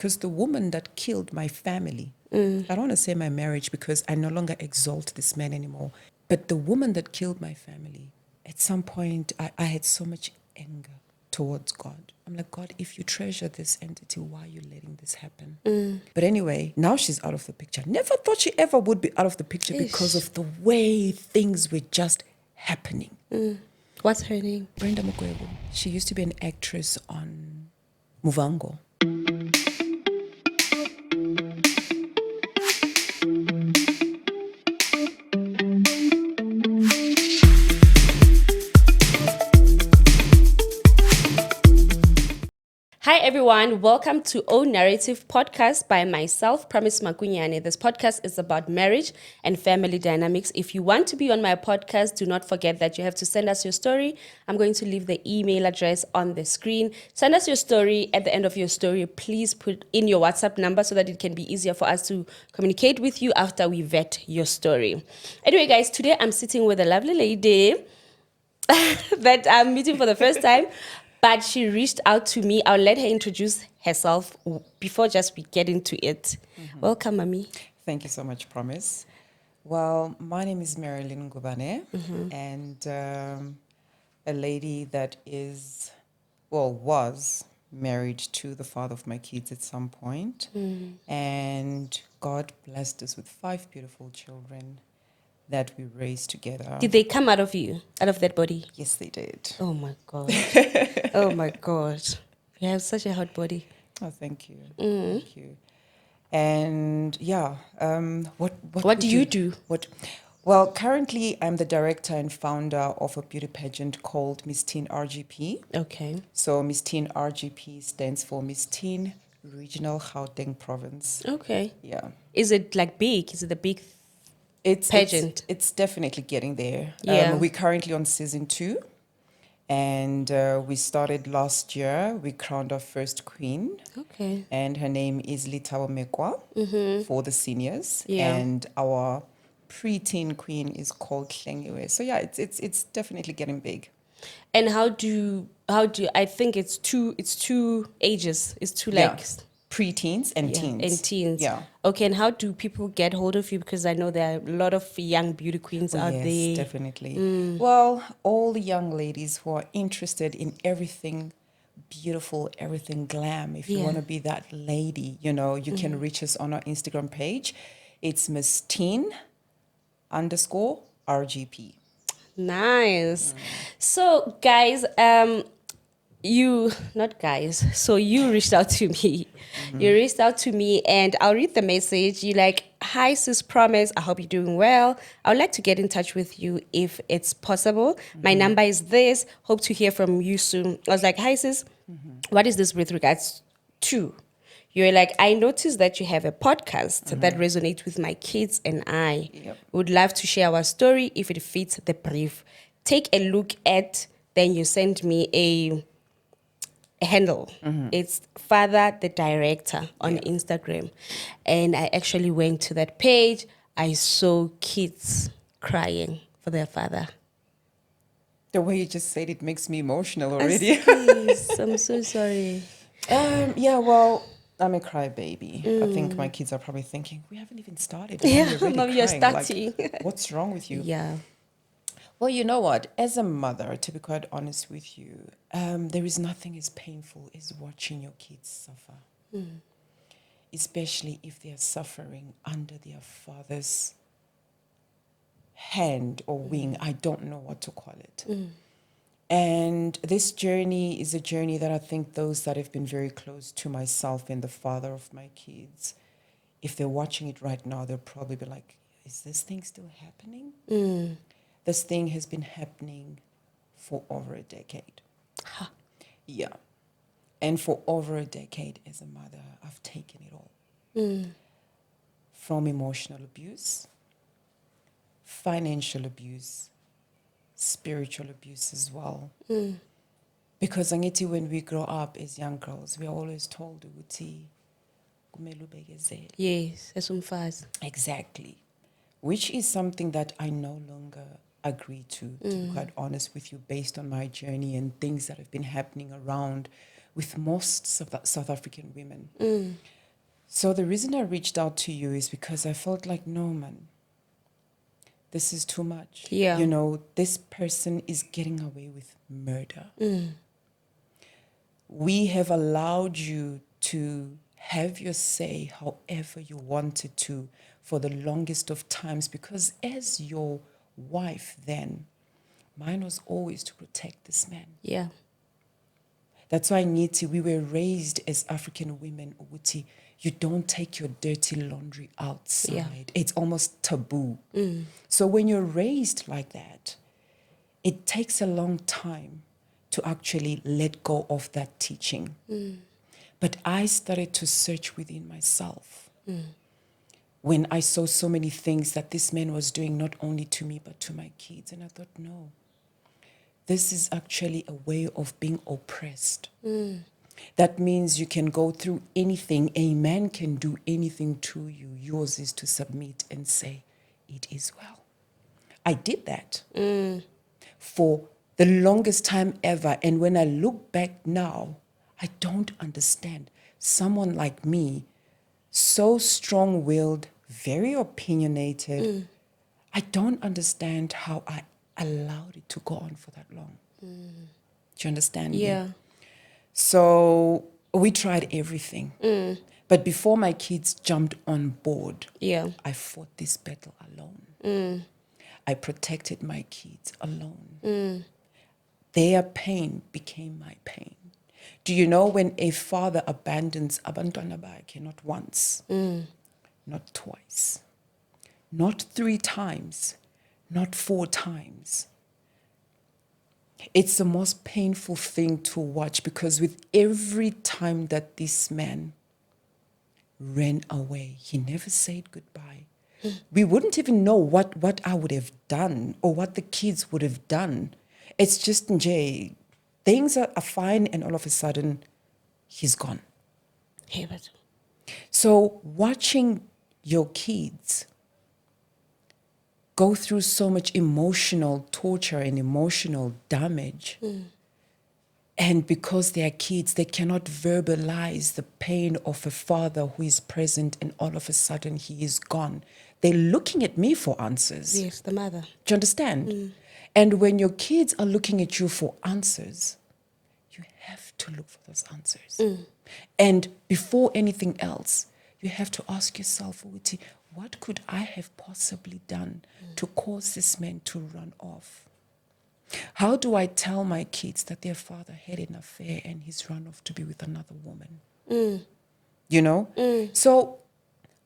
Because the woman that killed my family, I don't want to say my marriage because I no longer exalt this man anymore, but the woman that killed my family, at some point, I had so much anger towards God. I'm like, God, if you treasure this entity, why are you letting this happen? But anyway, now she's out of the picture. Never thought she ever would be out of the picture because of the way things were just happening. What's her name? Brenda Mukwego. She used to be an actress on Muvango. Hi everyone, welcome to O Narrative Podcast by myself, Promise Makunyane. This podcast is about marriage and family dynamics. If you want to be on my podcast, do not forget that you have to send us your story. I'm going to leave the email address on the screen. Send us your story. At the end of your story, please put in your WhatsApp number so that it can be easier for us to communicate with you after we vet your story. Anyway, guys, today I'm sitting with a lovely lady that I'm meeting for the first time. But she reached out to me. I'll let her introduce herself before just we get into it. Welcome, Mami. Thank you so much, Promise. Well, my name is Marrilyn Ngubane, and a lady that was married to the father of my kids at some point. And God blessed us with 5 beautiful children that we raised together. Did they come out of you, out of that body? Yes, they did. Oh my God. Oh my God. You have such a hot body. Oh, thank you. Thank you. And yeah, What do you do? Well, currently I'm the director and founder of a beauty pageant called Miss Teen RGP. Okay. So Miss Teen RGP stands for Miss Teen Regional Gauteng Province. Okay. Yeah. Is it like big? Is it a big pageant? It's definitely getting there. Yeah. We're currently on season 2. And we started last year. We crowned our first queen. Okay. And her name is Litabo Mekwa for the seniors. Yeah. And our preteen queen is called Hlengiwe. So yeah, it's definitely getting big. And how do I think it's two ages. It's two like Preteens and teens. And teens. Yeah. Okay, and how do people get hold of you? Because I know there are a lot of young beauty queens out there. Yes, definitely. Well, all the young ladies who are interested in everything beautiful, everything glam, if you want to be that lady, you can reach us on our Instagram page. It's Miss Teen _RGP. Nice. So, guys, so you reached out to me. You reached out to me and I'll read the message. You like, hi sis Promise, I hope you're doing well. I would like to get in touch with you if it's possible. My number is this. Hope to hear from you soon. I was like, hi sis, what is this with regards to? You're like, I noticed that you have a podcast that resonates with my kids and I. Would love to share our story if it fits the brief. Take a look at, then you send me a handle. It's Father the Director on Instagram. And I actually went to that page. I saw kids crying for their father. The way you just said it makes me emotional already. Please, I'm so sorry. Yeah, well, I'm a crybaby. I think my kids are probably thinking, we haven't even started. Mom, you're crying. starting. Like, what's wrong with you? Yeah. Well, you know what? As a mother, to be quite honest with you, there is nothing as painful as watching your kids suffer. Especially if they are suffering under their father's hand or wing. I don't know what to call it. And this journey is a journey that I think those that have been very close to myself and the father of my kids, if they're watching it right now, they'll probably be like, is this thing still happening? This thing has been happening for over a decade. Yeah. And for over a decade as a mother, I've taken it all. From emotional abuse, financial abuse, spiritual abuse as well. Because angithi when we grow up as young girls, we are always told ukuthi kumele ubekezele. Yes, esumfazi. Exactly. Which is something that I no longer agree to be quite honest with you, based on my journey and things that have been happening around with most South African women. So the reason I reached out to you is because I felt like, no, man, this is too much. Yeah. You know, this person is getting away with murder. We have allowed you to have your say however you wanted to for the longest of times, because as your wife then, mine was always to protect this man. Yeah. That's why we were raised as African women, Uguti, you don't take your dirty laundry outside. Yeah. It's almost taboo. So when you're raised like that, it takes a long time to actually let go of that teaching. But I started to search within myself when I saw so many things that this man was doing, not only to me, but to my kids. And I thought, no, this is actually a way of being oppressed. That means you can go through anything. A man can do anything to you. Yours is to submit and say, it is well. I did that for the longest time ever. And when I look back now, I don't understand someone like me, so strong-willed, very opinionated. I don't understand how I allowed it to go on for that long. Do you understand me? Yeah. So we tried everything. But before my kids jumped on board, Yeah. I fought this battle alone. I protected my kids alone. Their pain became my pain. Do you know when a father abandons abantwana bakhe not once, not twice, not 3 times, not 4 times? It's the most painful thing to watch, because with every time that this man ran away, he never said goodbye. We wouldn't even know what I would have done or what the kids would have done. It's just, Jay, things are fine, and all of a sudden, he's gone. Hey, but So watching your kids go through so much emotional torture and emotional damage, and because they are kids, they cannot verbalize the pain of a father who is present, and all of a sudden he is gone. They're looking at me for answers. yes, the mother. Do you understand? And when your kids are looking at you for answers, you have to look for those answers. And before anything else, you have to ask yourself, Uti, what could I have possibly done to cause this man to run off? How do I tell my kids that their father had an affair and he's run off to be with another woman? You know? So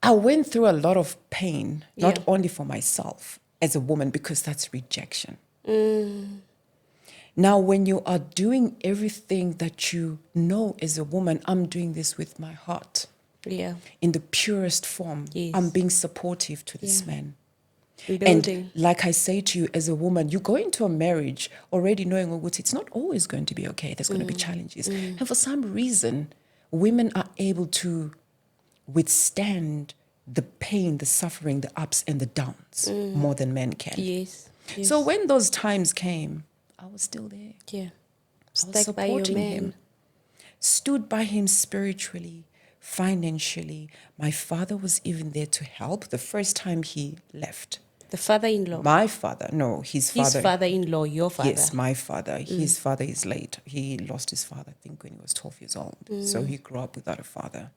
I went through a lot of pain, not only for myself as a woman, because that's rejection. Now, when you are doing everything that you know as a woman, I'm doing this with my heart. Yeah. In the purest form. Yes. I'm being supportive to this man. Rebuilding. And like I say to you, as a woman, you go into a marriage already knowing, it's not always going to be okay. There's going to be challenges. And for some reason, women are able to withstand the pain, the suffering, the ups and the downs more than men can. Yes. Yes. So when those times came, I was still there. Yeah. I was Stuck by your supporting man. him. Stood by him spiritually, financially. My father was even there to help the first time he left. The father-in-law. My father, no, his father. His father-in-law, your father. Yes, my father. His father is late. He lost his father, I think, when he was 12 years old. So he grew up without a father.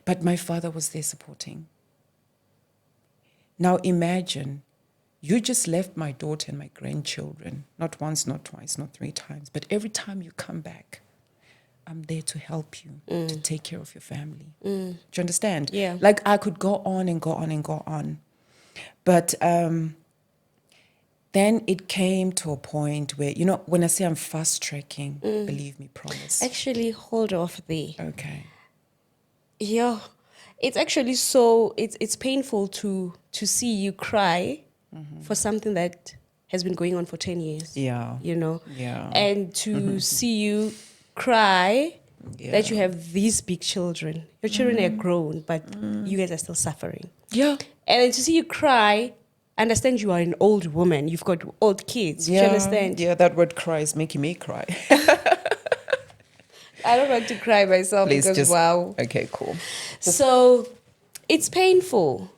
But my father was there supporting. Now imagine, you just left my daughter and my grandchildren, not once, not twice, not 3 times, but every time you come back, I'm there to help you, to take care of your family. Do you understand? Yeah. Like I could go on and go on and go on. But then it came to a point where, when I say I'm fast tracking, believe me, promise. Actually, hold off there. Okay. Yeah. It's actually so, it's painful to see you cry for something that has been going on for 10 years. Yeah. Yeah. And to see you cry Yeah. that you have these big children. Your children are grown, but you guys are still suffering. Yeah. And then to see you cry, understand you are an old woman. You've got old kids. Yeah. You understand? Yeah, that word cry is making me cry. I don't want to cry myself Please because just, wow. okay, cool. So it's painful,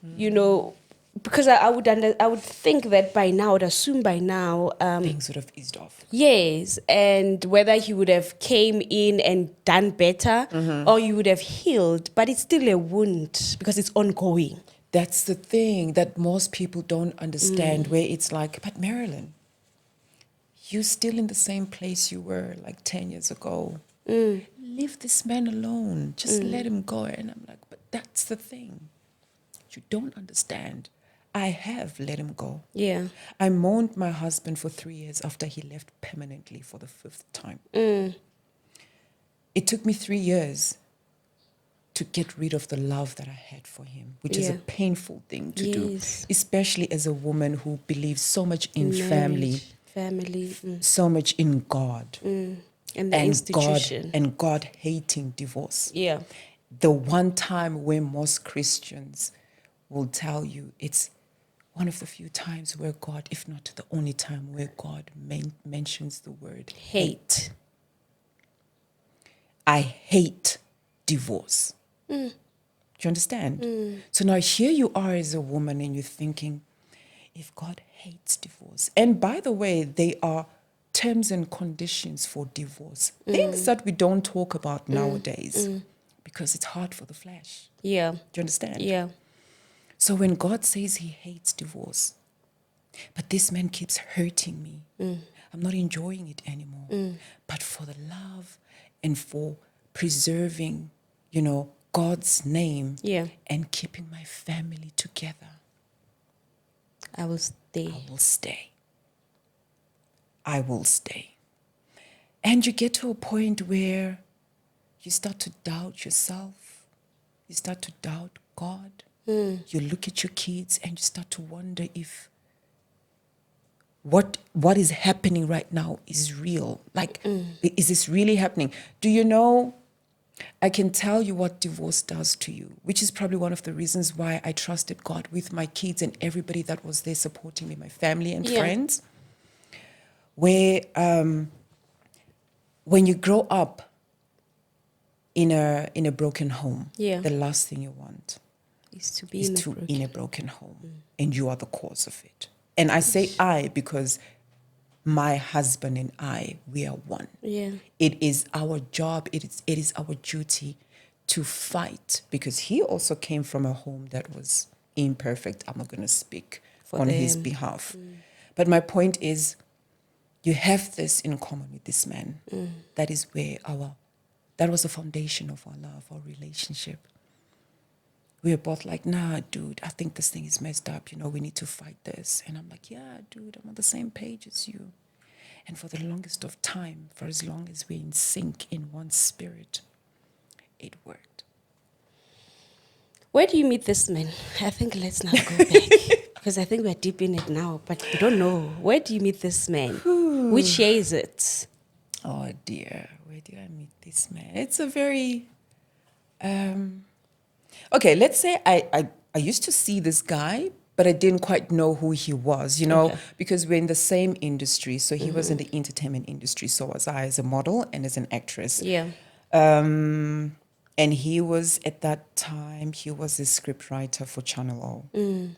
because I would think that by now, I would assume by now, Things would have eased off. yes, and whether he would have came in and done better, or you would have healed, but it's still a wound because it's ongoing. That's the thing that most people don't understand, where it's like, but Marilyn, you're still in the same place you were like 10 years ago. Leave this man alone. Just let him go. And I'm like, but that's the thing. You don't understand. I have let him go. Yeah. I moaned my husband for 3 years after he left permanently for the 5th time. It took me 3 years to get rid of the love that I had for him, which is a painful thing to do, especially as a woman who believes so much in family, so much in God, and the institution. God hating divorce. Yeah. The one time where most Christians will tell you it's one of the few times where God, if not the only time where God mentions the word hate. I hate divorce. Do you understand? So now here you are as a woman and you're thinking, if God hates divorce, and by the way, they are terms and conditions for divorce, things that we don't talk about nowadays because it's hard for the flesh. Yeah. Do you understand? Yeah. So when God says he hates divorce, but this man keeps hurting me, I'm not enjoying it anymore. But for the love and for preserving, God's name and keeping my family together, I will stay. I will stay. I will stay. And you get to a point where you start to doubt yourself. You start to doubt God. You look at your kids and you start to wonder if what is happening right now is real. Like, is this really happening? Do you know, I can tell you what divorce does to you, which is probably one of the reasons why I trusted God with my kids and everybody that was there supporting me, my family and friends. Where when you grow up in a broken home, the last thing you want is to be in a broken home, and you are the cause of it. And I say I because my husband and I, we are one. Yeah. It is our job, it is our duty to fight, because he also came from a home that was imperfect. I'm not going to speak on his behalf. But my point is, you have this in common with this man. That is where that was the foundation of our love, our relationship. We were both like, nah, dude, I think this thing is messed up. We need to fight this. And I'm like, yeah, dude, I'm on the same page as you. And for the longest of time, for as long as we're in sync in one spirit, it worked. Where do you meet this man? I think let's now go back. Because I think we're deep in it now, but we don't know. Where do you meet this man? Which year is it? Oh, dear. Where did I meet this man? It's a very... okay, let's say I used to see this guy, but I didn't quite know who he was, because we're in the same industry. So he was in the entertainment industry. So was I, as a model and as an actress. Yeah. And he was, at that time, he was a script writer for Channel O.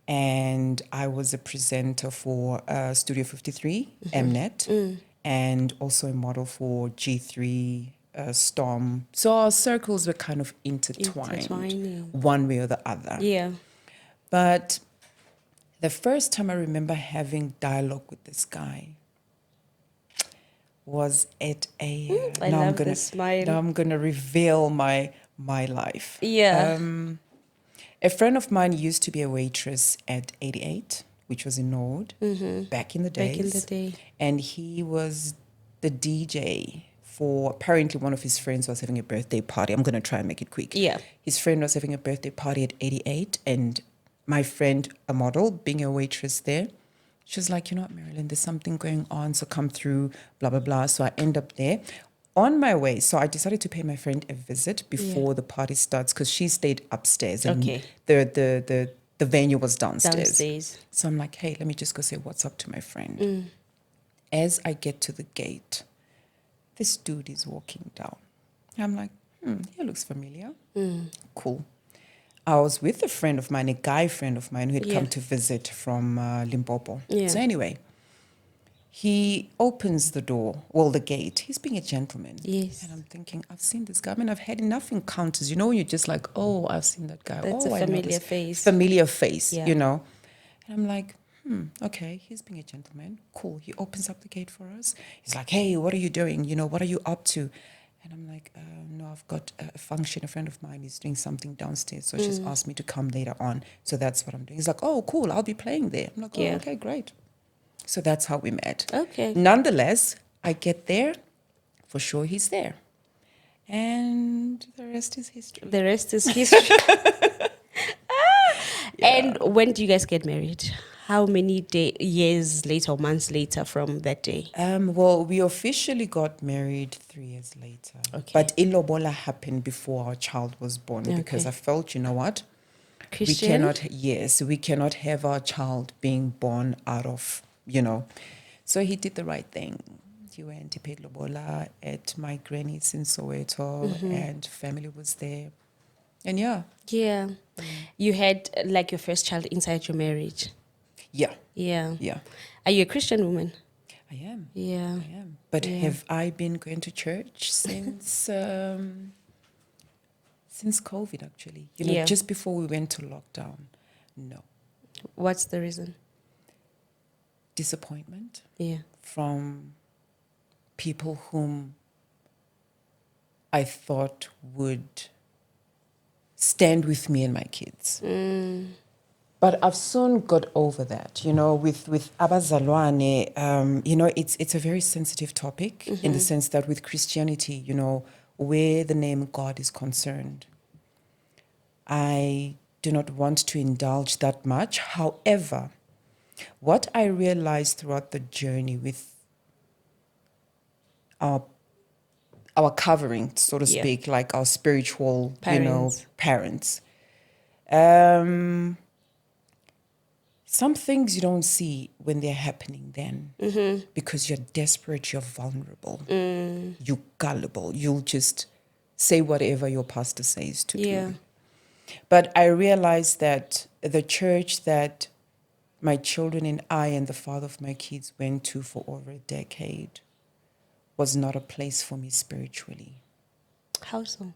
And I was a presenter for Studio 53, Mnet, and also a model for G3, Storm. So our circles were kind of intertwined, one way or the other. Yeah. But the first time I remember having dialogue with this guy was at a... I love the smile. Now I'm going to reveal my life. Yeah. A friend of mine used to be a waitress at 88, which was in Nord, back in the days. Back in the day. And he was the DJ for... Apparently one of his friends was having a birthday party. I'm going to try and make it quick. Yeah. His friend was having a birthday party at 88, and my friend, a model, being a waitress there, she was like, you know what, Marilyn, there's something going on, so come through, blah, blah, blah. So I end up there. On my way, so I decided to pay my friend a visit before the party starts, because she stayed upstairs and the venue was downstairs. So I'm like, hey, let me just go say what's up to my friend. As I get to the gate, this dude is walking down. I'm like, he looks familiar. Cool. I was with a friend of mine, a guy friend of mine who had come to visit from Limpopo. Yeah. So anyway, he opens the door, the gate. He's being a gentleman. Yes. And I'm thinking, I've seen this guy. I mean, I've had enough encounters. You know, when you're just like, oh, I've seen that guy. That's oh, a I know familiar this face. familiar face, Yeah. you know. And I'm like, okay, he's being a gentleman. Cool. He opens up the gate for us. He's like, hey, what are you doing? You know, what are you up to? And I'm like, no, I've got a function. A friend of mine is doing something downstairs. So she's asked me to come later on. So that's what I'm doing. He's like, oh, cool. I'll be playing there. I'm like, oh, okay, great. So that's how we met. Okay. Nonetheless, I get there. For sure, he's there. And the rest is history. The rest is history. And when do you guys get married? How many years later or months later from that day? Well, we officially got married 3 years later. Okay. But ilobola happened before our child was born because I felt, you know what? Christian? We cannot have our child being born out of, you know. So he did the right thing. He went, he paid lobola at my granny's in Soweto and family was there. And Yeah. You had like your first child inside your marriage. Yeah. Yeah. Are you a Christian woman? I am. Yeah. I am. But have I been going to church since COVID, actually? You know, just before we went to lockdown. No. What's the reason? Disappointment. Yeah. From people whom I thought would stand with me and my kids. But I've soon got over that, you know, with abazalwane, you know, it's a very sensitive topic in the sense that with Christianity, you know, where the name God is concerned, I do not want to indulge that much. However, what I realized throughout the journey with our covering, so to speak, like our spiritual, parents, some things you don't see when they're happening then because you're desperate, you're vulnerable, you're gullible. You'll just say whatever your pastor says to do. But I realized that the church that my children and I and the father of my kids went to for over a decade was not a place for me spiritually. How so?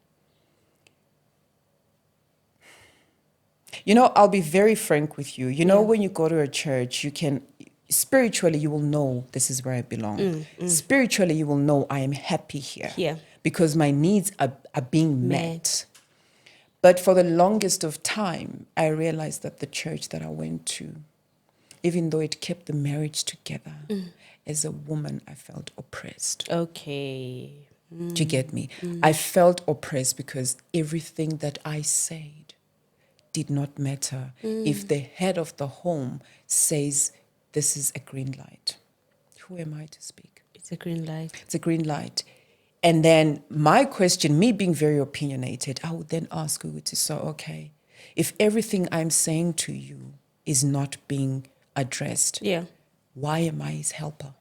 You know, I'll be very frank with you. You know, when you go to a church, you can, spiritually, you will know this is where I belong. Spiritually, you will know I am happy here. Yeah. Because my needs are being met. But for the longest of time, I realized that the church that I went to, even though it kept the marriage together, as a woman, I felt oppressed. Okay. Do you get me? I felt oppressed because everything that I said did not matter if the head of the home says this is a green light. Who am I to speak? It's a green light. It's a green light. And then my question, me being very opinionated, I would then ask Uguti, so okay, if everything I'm saying to you is not being addressed, why am I his helper?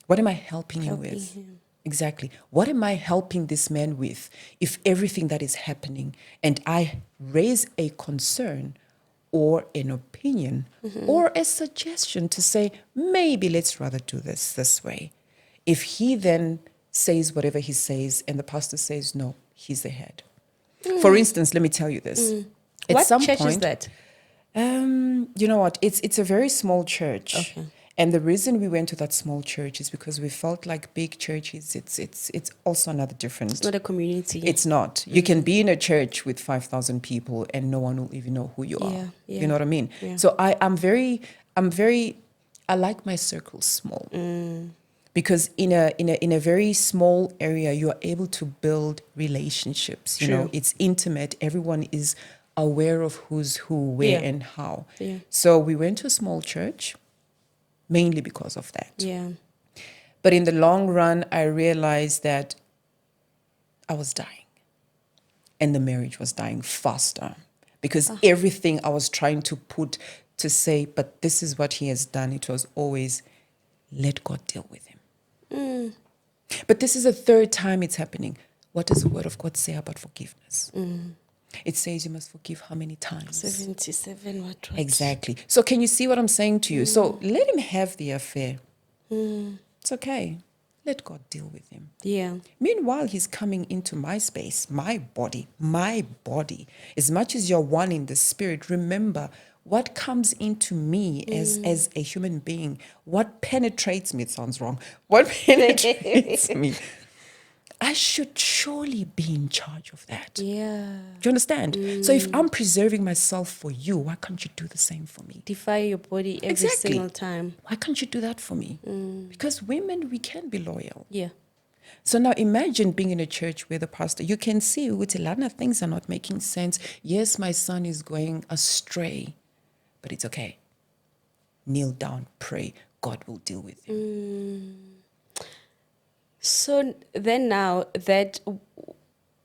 What am I helping him with? Exactly. What am I helping this man with if everything that is happening and I raise a concern or an opinion or a suggestion to say, maybe let's rather do this way. If he then says whatever he says and the pastor says, no, he's the head. For instance, let me tell you this. At What some church point, is that? You know what? It's a very small church. Okay. And the reason we went to that small church is because we felt like big churches, it's also another different. It's not a community. It's not. You can be in a church with 5,000 people and no one will even know who you are. You know what I mean? Yeah. So I like my circle small. Because in a very small area, you are able to build relationships. You know, it's intimate. Everyone is aware of who's who, where, and how. Yeah. So we went to a small church, mainly because of that. Yeah. But in the long run, I realized that I was dying, and the marriage was dying faster because everything I was trying to put to say, but this is what he has done. It was always, let God deal with him. But this is the third time it's happening. What does the word of God say about forgiveness? It says you must forgive how many times? 77, what? Exactly. So can you see what I'm saying to you? So let him have the affair. It's okay. Let God deal with him. Yeah. Meanwhile, he's coming into my space, my body, my body. As much as you're one in the spirit, remember what comes into me as a human being, what penetrates me, it sounds wrong, what penetrates me, I should surely be in charge of that. Yeah. Do you understand? So if I'm preserving myself for you, why can't you do the same for me? Defy your body every Exactly. single time. Why can't you do that for me? Because women, we can be loyal. Yeah. So now imagine being in a church where the pastor, you can see ukuthi lana things are not making sense. Yes, my son is going astray, but it's okay. Kneel down, pray. God will deal with him. So then now that,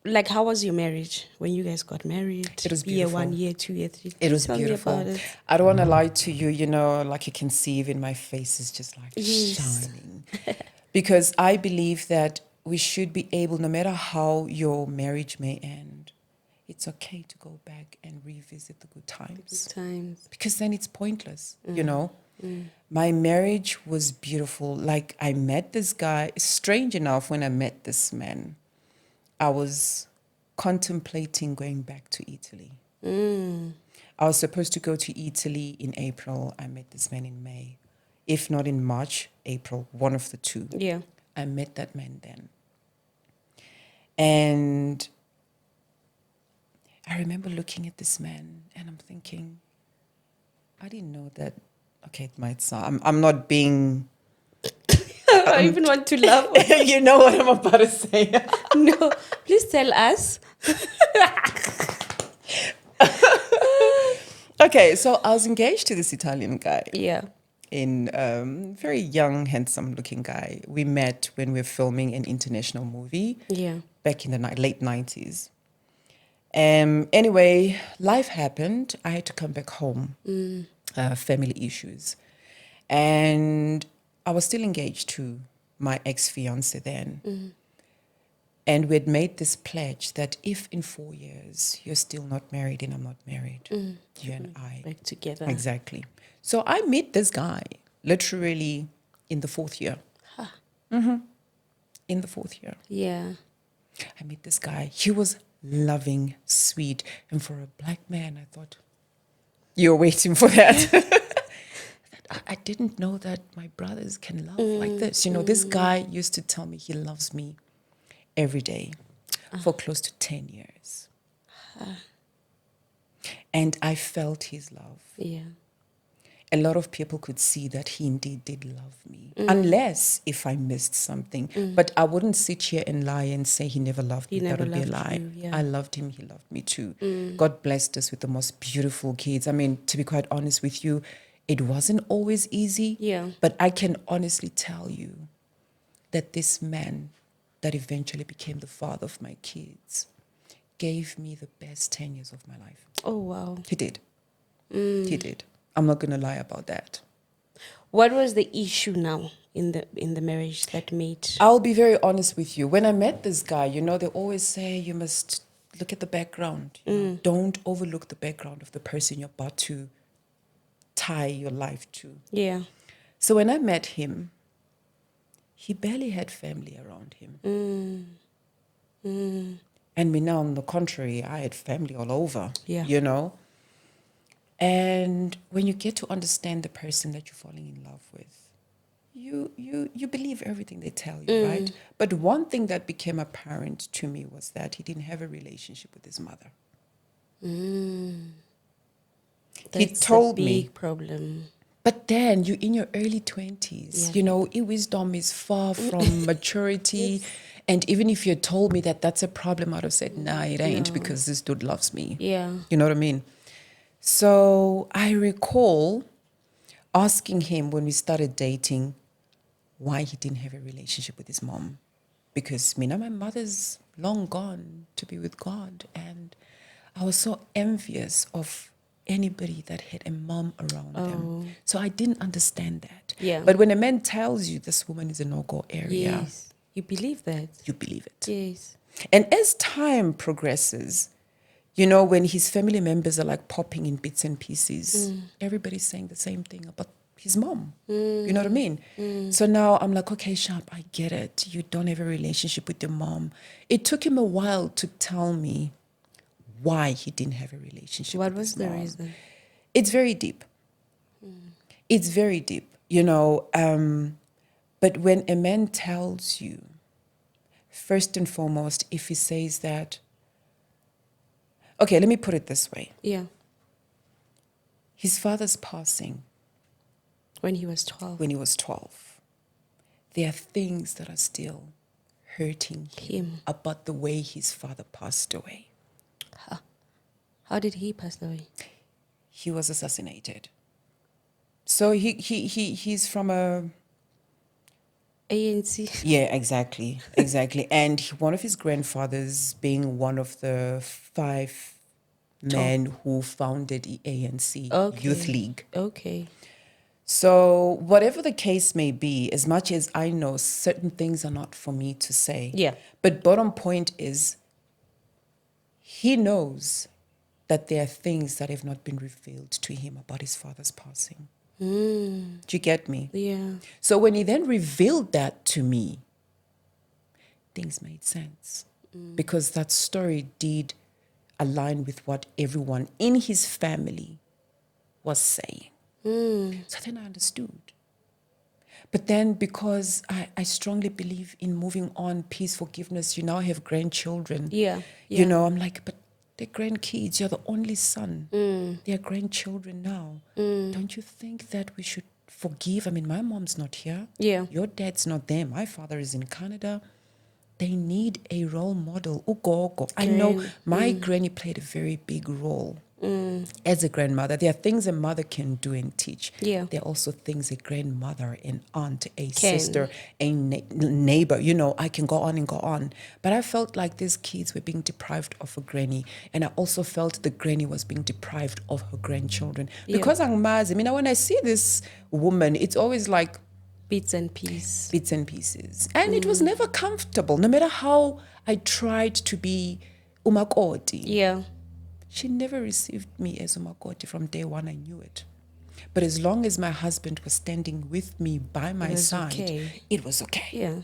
like, how was your marriage when you guys got married? It was Year beautiful. 1, year 2, year 3. It was Tell me beautiful. about it. I don't want to lie to you, like you can see even my face is just like Yes. shining. Because I believe that we should be able, no matter how your marriage may end, it's okay to go back and revisit the good times. Times. Because then it's pointless, My marriage was beautiful. Like I met this guy, strange enough, when I met this man, I was contemplating going back to Italy. I was supposed to go to Italy in April. I met this man in May. If not in March, April, one of the two. Yeah. I met that man then. And I remember looking at this man and I'm thinking, I didn't know that. Okay, it might sound, I'm not being, I even want to laugh. you know what I'm about to say. No, please tell us. Okay, so I was engaged to this Italian guy. Yeah. In very young, handsome-looking guy. We met when we were filming an international movie. Yeah. Back in the late 90s. Anyway, life happened. I had to come back home. Family issues. And I was still engaged to my ex-fiance then. And we had made this pledge that if in 4 years you're still not married and I'm not married, you and I. Back together. Exactly. So I met this guy literally in the 4th year. In the 4th year. Yeah. I met this guy. He was loving, sweet. And for a black man, I thought, you're waiting for that. I didn't know that my brothers can love like this. This guy used to tell me he loves me every day for close to 10 years. And I felt his love. Yeah. A lot of people could see that he indeed did love me, unless if I missed something. But I wouldn't sit here and lie and say he never loved me. That would be a lie. You, yeah. I loved him. He loved me too. God blessed us with the most beautiful kids. I mean, to be quite honest with you, it wasn't always easy. Yeah. But I can honestly tell you that this man that eventually became the father of my kids gave me the best 10 years of my life. Oh, wow. He did. He did. I'm not going to lie about that. What was the issue now in the marriage that made? I'll be very honest with you. When I met this guy, they always say you must look at the background. Don't overlook the background of the person you're about to tie your life to. Yeah. So when I met him, he barely had family around him. And me now, on the contrary, I had family all over. Yeah. And when you get to understand the person that you're falling in love with, you believe everything they tell you, right? But one thing that became apparent to me was that he didn't have a relationship with his mother. He That's told a big me. problem. But then you're in your early 20s. Wisdom is far from maturity. And even if you told me that that's a problem, I'd have said, nah, it ain't, because this dude loves me. Yeah. You know what I mean? So I recall asking him when we started dating why he didn't have a relationship with his mom. Because my mother's long gone to be with God. And I was so envious of anybody that had a mom around them. So I didn't understand that. Yeah. But when a man tells you this woman is a no-go area, Yes. You believe that? You believe it. Yes. And as time progresses, you know, when his family members are like popping in bits and pieces, everybody's saying the same thing about his mom. You know what I mean? So now I'm like, okay, Sharp, I get it. You don't have a relationship with your mom. It took him a while to tell me why he didn't have a relationship What with was his the mom. reason? It's very deep. It's very deep, you know. But when a man tells you, first and foremost, if he says that, okay, let me put it this way. Yeah. His father's passing When he was 12. when he was 12. There are things that are still hurting him about the way his father passed away. How did he pass away? He was assassinated. So he's from a... ANC. Yeah, exactly. And one of his grandfathers being one of the 5 men who founded the ANC Youth League. Okay. So whatever the case may be, as much as I know certain things are not for me to say. Yeah. But bottom point is, he knows that there are things that have not been revealed to him about his father's passing. Do you get me? Yeah. So when he then revealed that to me, things made sense. Because that story did align with what everyone in his family was saying. So then I understood. But then because I strongly believe in moving on, peace, forgiveness, you now have grandchildren. Yeah. You know, I'm like, but they're grandkids. You're the only son. They're grandchildren now. Don't you think that we should forgive? I mean, my mom's not here. Yeah. Your dad's not there. My father is in Canada. They need a role model. Ugogo. I know my granny played a very big role as a grandmother. There are things a mother can do and teach. Yeah. There are also things a grandmother, an aunt, a sister, a neighbor. You know, I can go on and go on. But I felt like these kids were being deprived of a granny. And I also felt the granny was being deprived of her grandchildren. Because angmazi, I mean, when I see this woman, it's always like, Bits and pieces. bits and pieces. And it was never comfortable, no matter how I tried to be umakoti. Yeah. She never received me as umakoti from day one. I knew it. But as long as my husband was standing with me by my side, it was okay. Yeah.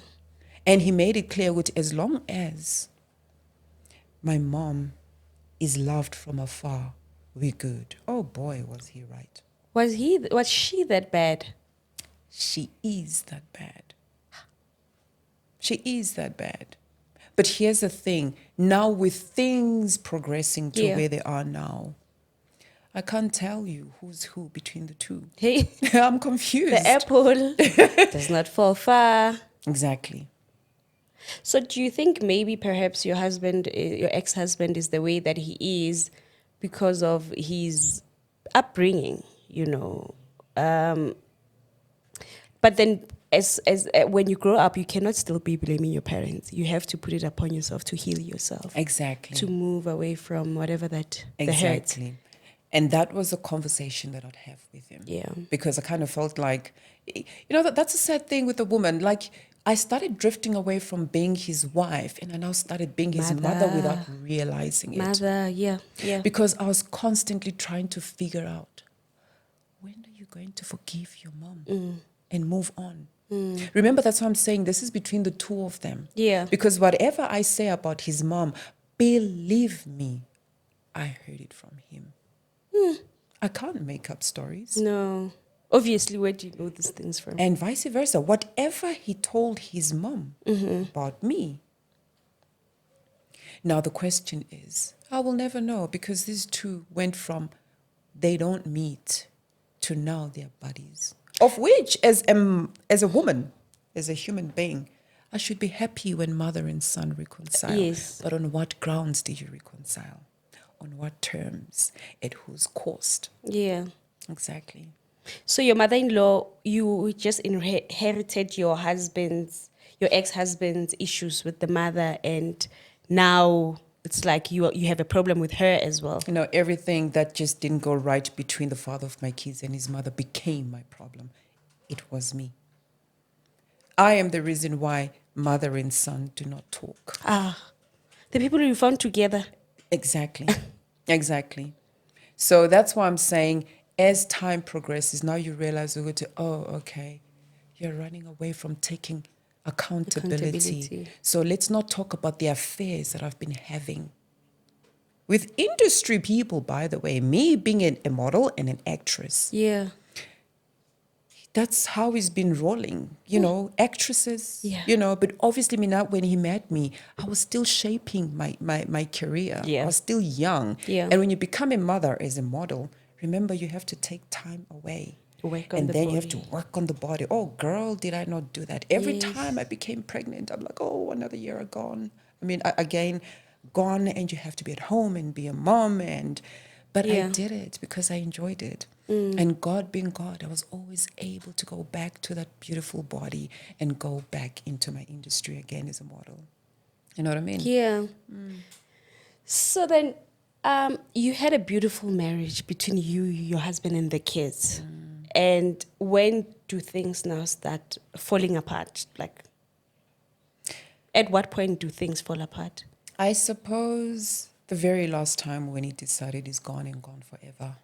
And he made it clear that as long as my mom is loved from afar, we're good. Oh boy, was he right. Was she that bad? She is that bad. She is that bad. But here's the thing. Now with things progressing to where they are now, I can't tell you who's who between the two. Hey, I'm confused. the apple does not fall far. Exactly. So do you think maybe perhaps your husband, your ex-husband is the way that he is because of his upbringing, you know? But then as when you grow up, you cannot still be blaming your parents. You have to put it upon yourself to heal yourself. Exactly. To move away from whatever that the hurt. Exactly. And that was a conversation that I'd have with him. Yeah. Because I kind of felt like, you know, that's a sad thing with a woman. Like, I started drifting away from being his wife, and I now started being his mother without realizing it. Mother, yeah. Because I was constantly trying to figure out, when are you going to forgive your mom and move on? Remember, that's why I'm saying this is between the two of them. Yeah. Because whatever I say about his mom, believe me, I heard it from him. I can't make up stories. No. Obviously, where do you know these things from? And vice versa. Whatever he told his mom about me. Now, the question is, I will never know, because these two went from they don't meet to now they're buddies. Of which, as a woman, as a human being, I should be happy when mother and son reconcile. Yes. But on what grounds did you reconcile? On what terms? At whose cost? Yeah. Exactly. So your mother-in-law, you just inherited your ex-husband's issues with the mother, and now it's like you have a problem with her as well. You know, everything that just didn't go right between the father of my kids and his mother became my problem. It was me. I am the reason why mother and son do not talk. The people you found together. Exactly. Exactly. So that's why I'm saying as time progresses, now you realize you go to, oh, okay, you're running away from taking accountability. So let's not talk about the affairs that I've been having with industry people, by the way, me being a model and an actress. Yeah. That's how he's been rolling, actresses, Yeah. but obviously when he met me, I was still shaping my career. Yeah. I was still young. Yeah. And when you become a mother as a model, remember you have to take time away. Work on And the then body. you have to work on the body. Oh, girl, did I not do that? Every Yes. time I became pregnant, I'm like, oh, another year gone. I mean, again, gone, and you have to be at home and be a mom. But I did it because I enjoyed it. And God being God, I was always able to go back to that beautiful body and go back into my industry again as a model. You know what I mean? Yeah. So then, you had a beautiful marriage between you, your husband, and the kids. And when do things now start falling apart? Like, at what point do things fall apart? I suppose the very last time when he decided he's gone and gone forever.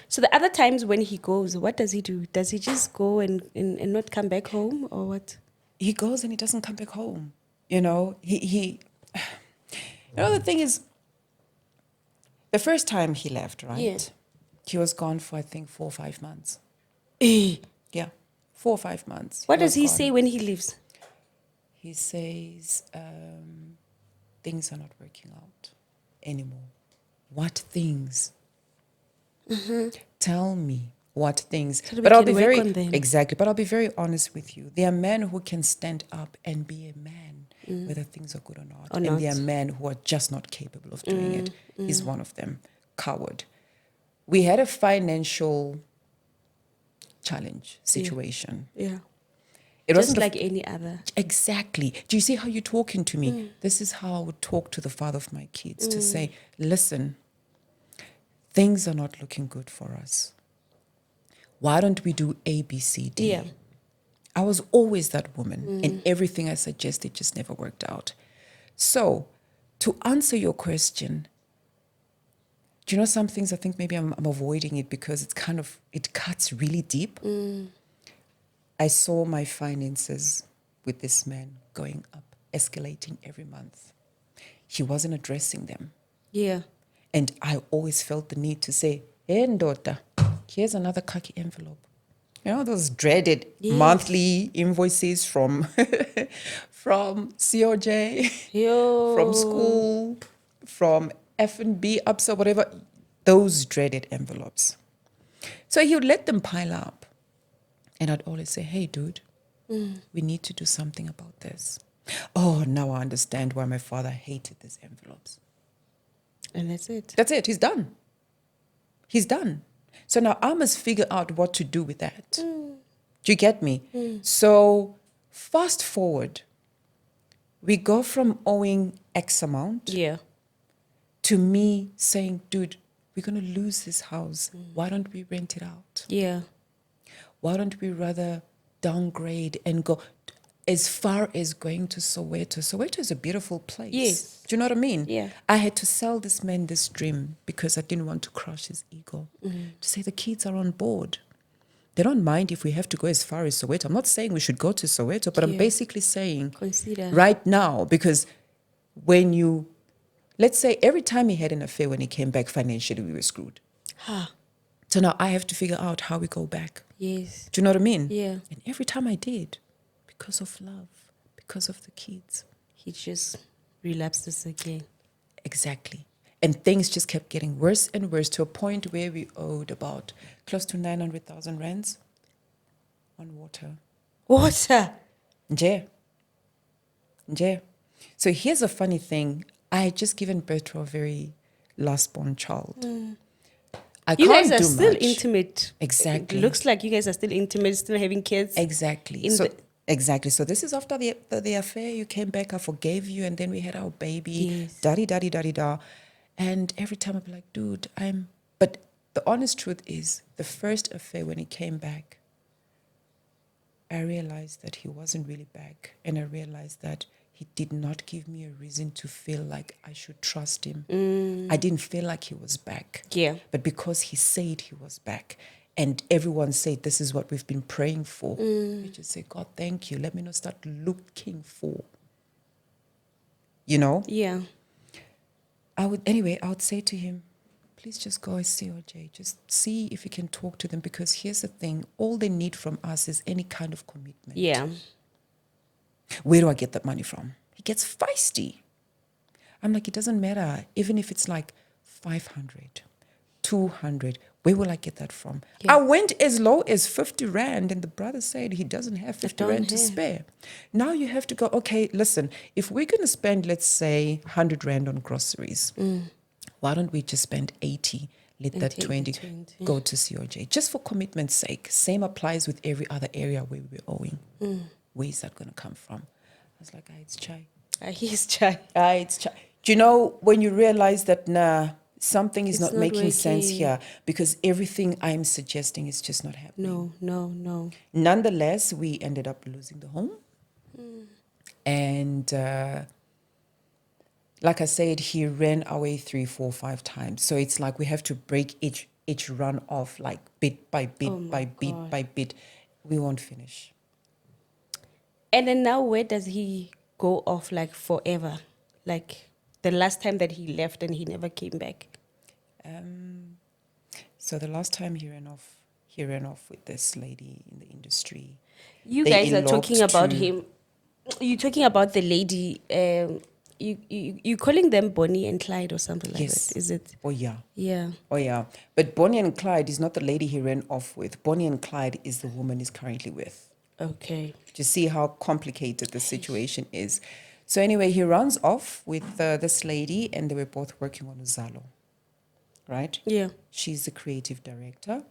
So the other times when he goes, what does he do? Does he just go and not come back home, or what? He goes and he doesn't come back home. He the thing is, the first time he left, right? Yeah. He was gone for, I think, 4 or 5 months. Eh. Yeah, 4 or 5 months. What does was he gone. say when he leaves? He says, things are not working out anymore. What things? Tell me what things. So that we but I'll can be work very on them. exactly. But I'll be very honest with you. There are men who can stand up and be a man, whether things are good or not. Or and there are not. men who are just not capable of doing it. He's one of them. Coward. We had a financial challenge situation. Yeah. It Just wasn't like any other. Exactly. Do you see how you're talking to me? This is how I would talk to the father of my kids to say, listen, things are not looking good for us. Why don't we do A, B, C, D? Yeah. I was always that woman, and everything I suggested just never worked out. So, to answer your question, do you know some things I think maybe I'm avoiding it because it cuts really deep. I saw my finances with this man going up, escalating every month. He wasn't addressing them. Yeah. And I always felt the need to say, hey, daughter, here's another khaki envelope. Those dreaded monthly invoices from COJ, Yo. from school, from F&B, UPSA, whatever, those dreaded envelopes. So he would let them pile up. And I'd always say, hey, dude, we need to do something about this. Oh, now I understand why my father hated these envelopes. And that's it. That's it. He's done. He's done. So now I must figure out what to do with that. Do you get me? So fast forward, we go from owing X amount Yeah. to me saying, dude, we're going to lose this house. Why don't we rent it out? Yeah. Why don't we rather downgrade and go as far as going to Soweto? Soweto is a beautiful place. Yes. Do you know what I mean? Yeah. I had to sell this man this dream because I didn't want to crush his ego. To say the kids are on board. They don't mind if we have to go as far as Soweto. I'm not saying we should go to Soweto, but I'm Yeah. basically saying Consider. right now, because let's say every time he had an affair, when he came back financially, we were screwed. So now I have to figure out how we go back. Yes. Do you know what I mean? Yeah. And every time I did, because of love, because of the kids. He just relapses again. Exactly. And things just kept getting worse and worse to a point where we owed about close to 900,000 rands on water. Water. Nje. So here's a funny thing. I had just given birth to a very last-born child. I You can't guys are do still much. intimate. Exactly. It looks like you guys are still intimate, still having kids. Exactly. Exactly. So this is after the affair. You came back. I forgave you, and then we had our baby. Yes. Da-di-da-di-da-di-da. And every time I'd be like, dude, But the honest truth is, the first affair when he came back, I realized that he wasn't really back. And I realized that he did not give me a reason to feel like I should trust him. I didn't feel like he was back. Yeah. But because he said he was back and everyone said, this is what we've been praying for, you just say, God, thank you. Let me not start looking for, you know? Yeah. I would say to him, please just go and see OJ. Just see if you can talk to them, because here's the thing. All they need from us is any kind of commitment. Yeah. Where do I get that money from? He gets feisty. I'm like, it doesn't matter. Even if it's like 500, 200, where will I get that from? Yeah. I went as low as 50 Rand, and the brother said he doesn't have 50 don't Rand to have. spare. Now you have to go, okay, listen, if we're going to spend, let's say, 100 Rand on groceries, why don't we just spend 80? Let And that take the 20 20. go to COJ, just for commitment's sake. Same applies with every other area where we're owing. Where is that going to come from? I was like, it's chai. He's shy. It's chai. Do you know when you realize that, something is It's not not making sense working. here, because everything I'm suggesting is just not happening. No. Nonetheless, we ended up losing the home. And like I said, he ran away 3, 4, 5 times. So it's like we have to break each run off, like bit by bit by bit by bit. We won't finish. And then now, where does he go off, like, forever? Like, the last time that he left and he never came back. So the last time he ran off with this lady in the industry. You They guys are talking eloped about to- him. You're talking about the lady. You calling them Bonnie and Clyde or something like Yes. that? Is it? Oh, yeah. Yeah. Oh, yeah. But Bonnie and Clyde is not the lady he ran off with. Bonnie and Clyde is the woman he's currently with. Okay. To see how complicated the situation is. So anyway, he runs off with this lady, and they were both working on Uzalo, right? Yeah. She's the creative director,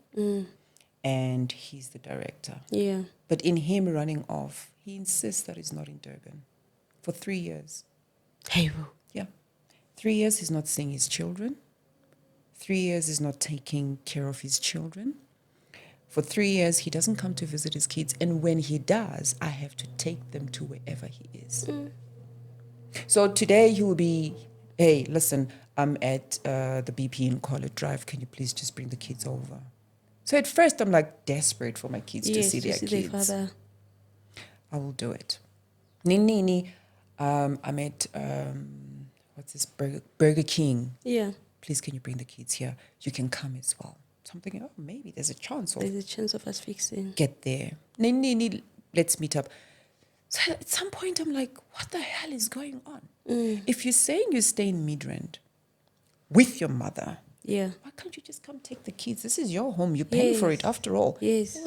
and he's the director. Yeah. But in him running off, he insists that he's not in Durban for 3 years. Hey, boo. Yeah. 3 years he's not seeing his children. 3 years he's not taking care of his children. For 3 years, he doesn't come to visit his kids. And when he does, I have to take them to wherever he is. So today he will be, hey, listen, I'm at the BP in College Drive. Can you please just bring the kids over? So at first, I'm like desperate for my kids to see their kids. their father. I will do it. Nini, I'm at, what's this, Burger King. Yeah. Please, can you bring the kids here? You can come as well. So I'm thinking, maybe there's a chance of There's a chance of us fixing. get there. Nini, let's meet up. So at some point, I'm like, what the hell is going on? If you're saying you stay in Midrand with your mother, Yeah. why can't you just come take the kids? This is your home. You're paying for it after all. Yes.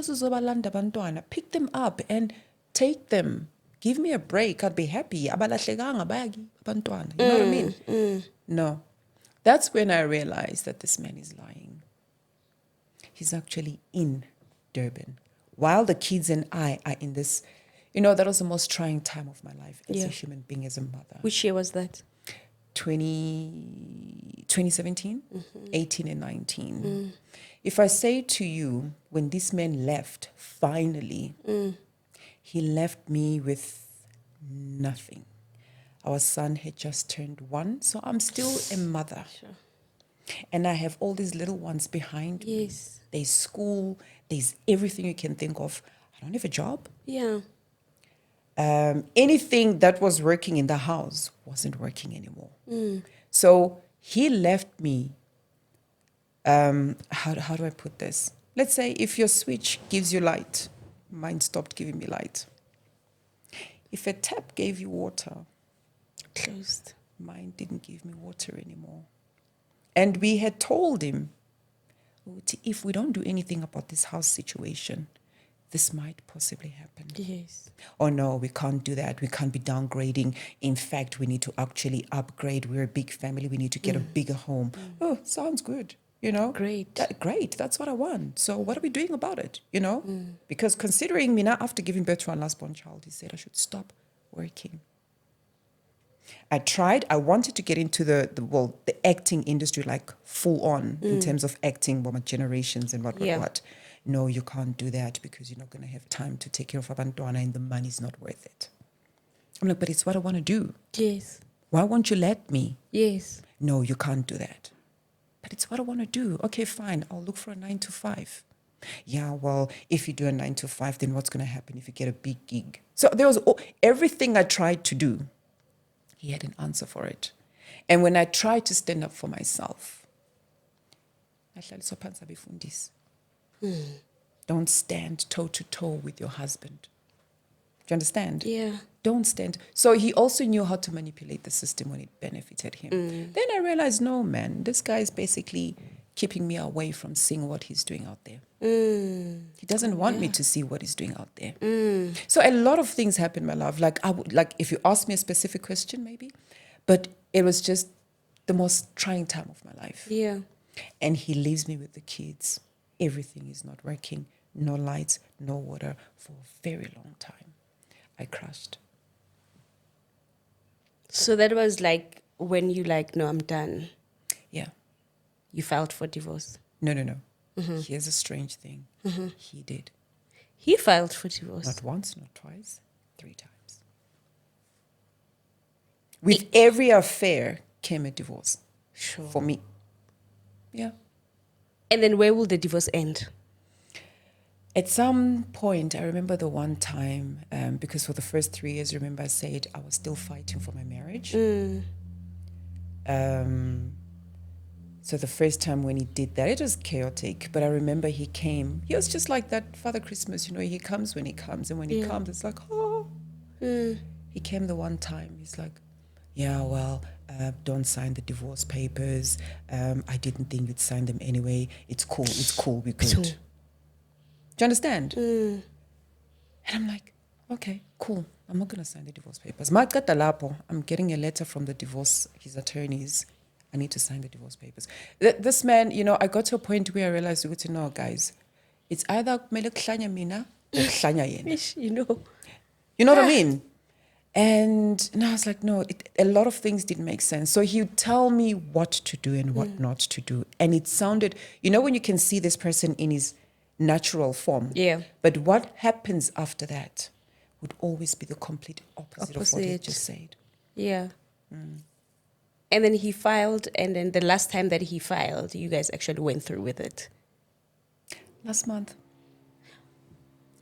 Pick them up and take them. Give me a break. I'd be happy. You know what I mean? No. That's when I realized that this man is lying. He's actually in Durban. While the kids and I are in this, that was the most trying time of my life as a human being, as a mother. Which year was that? 2017, 18 and 19. If I say to you, when this man left, finally, he left me with nothing. Our son had just turned 1, so I'm still a mother. Sure. And I have all these little ones behind me. Yes. There's school, there's everything you can think of. I don't have a job. Yeah. Anything that was working in the house wasn't working anymore. So he left me. How do I put this? Let's say if your switch gives you light, mine stopped giving me light. If a tap gave you water, Closed. mine didn't give me water anymore. And we had told him, if we don't do anything about this house situation, this might possibly happen. Yes. Oh no, we can't do that. We can't be downgrading. In fact, we need to actually upgrade. We're a big family. We need to get a bigger home. Oh, sounds good. Great. Great. That's what I want. So what are we doing about it? Because considering Mina, after giving birth to our last born child, he said I should stop working. I tried. I wanted to get into the acting industry, like full on in terms of acting, generations and what. No, you can't do that because you're not going to have time to take care of abantwana and the money's not worth it. I'm like, but it's what I want to do. Yes. Why won't you let me? Yes. No, you can't do that. But it's what I want to do. Okay, fine. I'll look for a 9 to 5. Yeah, well, if you do a 9 to 5, then what's going to happen if you get a big gig? So there was everything I tried to do. He had an answer for it. And when I tried to stand up for myself, don't stand toe to toe with your husband. Do you understand? Yeah. Don't stand. So he also knew how to manipulate the system when it benefited him. Then I realized, no, man, this guy is basically keeping me away from seeing what he's doing out there. He doesn't want me to see what he's doing out there. So a lot of things happen, my love. Like if you ask me a specific question, maybe, but it was just the most trying time of my life. Yeah. And he leaves me with the kids. Everything is not working. No lights, no water for a very long time. I crashed. So that was like when you like, no, I'm done. Yeah. You filed for divorce. No. Here's a strange thing. He did. He filed for divorce. Not once, not twice, 3 times. With every affair came a divorce. Sure. For me. Yeah. And then where will the divorce end? At some point, I remember the one time, because for the first 3 years, remember I said I was still fighting for my marriage. So the first time when he did that, it was chaotic. But I remember he came. He was just like that Father Christmas, he comes when he comes. And when he comes, it's like, oh. He came the one time. He's like, yeah, well, don't sign the divorce papers. I didn't think you'd sign them anyway. It's cool, we're good. Do you understand? And I'm like, okay, cool. I'm not going to sign the divorce papers. I'm getting a letter from the divorce, his attorneys. I need to sign the divorce papers. This man, I got to a point where I realized, no, guys, it's either kumele kuhlanya mina or kuhlanya yena. You know what I mean? And I was like, no, a lot of things didn't make sense. So he would tell me what to do and what not to do. And it sounded, when you can see this person in his natural form. Yeah. But what happens after that would always be the complete opposite. Of what he just said. Yeah. And then he filed, and then the last time that he filed, you guys actually went through with it. Last month.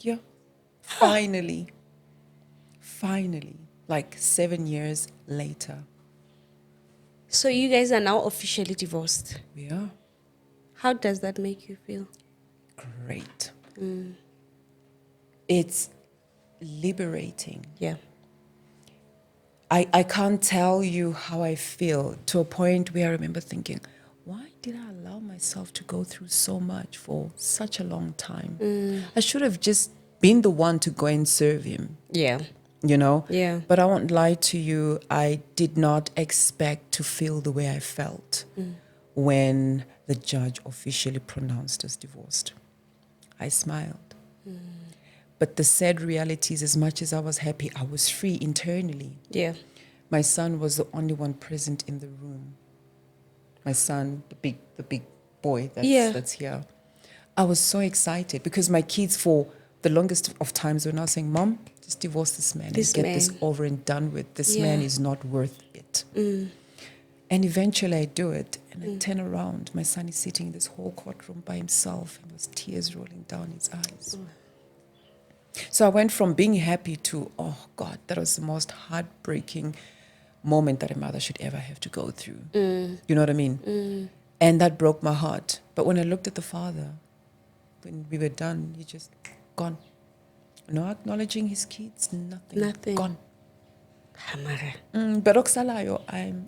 Yeah. Finally, like 7 years later. So you guys are now officially divorced. We are. How does that make you feel? Great. It's liberating. Yeah. I can't tell you how I feel, to a point where I remember thinking, why did I allow myself to go through so much for such a long time? I should have just been the one to go and serve him. Yeah. Yeah. But I won't lie to you, I did not expect to feel the way I felt when the judge officially pronounced us divorced. I smiled. But the sad reality is, as much as I was happy, I was free internally. Yeah. My son was the only one present in the room. My son, the big boy that's here. I was so excited because my kids, for the longest of times, were now saying, Mom, just divorce this man and get this over and done with. This man is not worth it. And eventually I do it, and I turn around. My son is sitting in this whole courtroom by himself, and there's tears rolling down his eyes. So I went from being happy to, oh God, that was the most heartbreaking moment that a mother should ever have to go through. You know what I mean? And that broke my heart. But when I looked at the father, when we were done, he just gone. No acknowledging his kids, nothing. Gone. But okusalayo,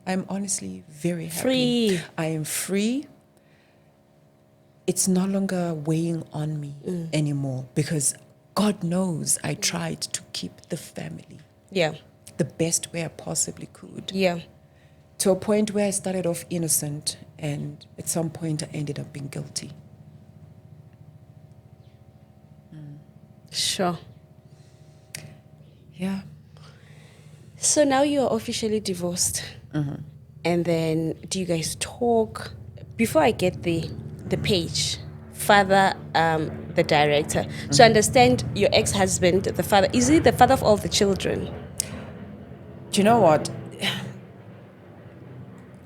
I'm honestly very happy. Free. I am free. It's no longer weighing on me anymore, because God knows I tried to keep the family. Yeah. The best way I possibly could. Yeah. To a point where I started off innocent, and at some point I ended up being guilty. Sure. Yeah. So now you are officially divorced. And then do you guys talk? Before I get the page, father, the director. So I understand your ex-husband, the father. Is he the father of all the children? Do you know what?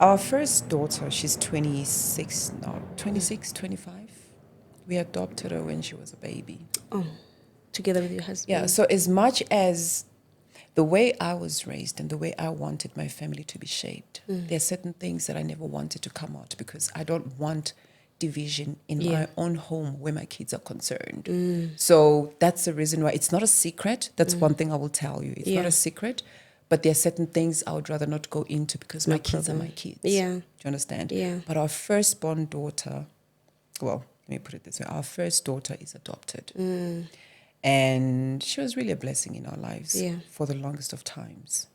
Our first daughter, she's 26 now, 26, 25. We adopted her when she was a baby. Together with your husband? Yeah, so as much as the way I was raised and the way I wanted my family to be shaped, there are certain things that I never wanted to come out because I don't want division in my own home where my kids are concerned. So that's the reason why it's not a secret. That's one thing I will tell you. It's not a secret, but there are certain things I would rather not go into because my kids are my kids. Yeah. Do you understand? Yeah. But our firstborn daughter, well, let me put it this way. Our first daughter is adopted. And she was really a blessing in our lives for the longest of times.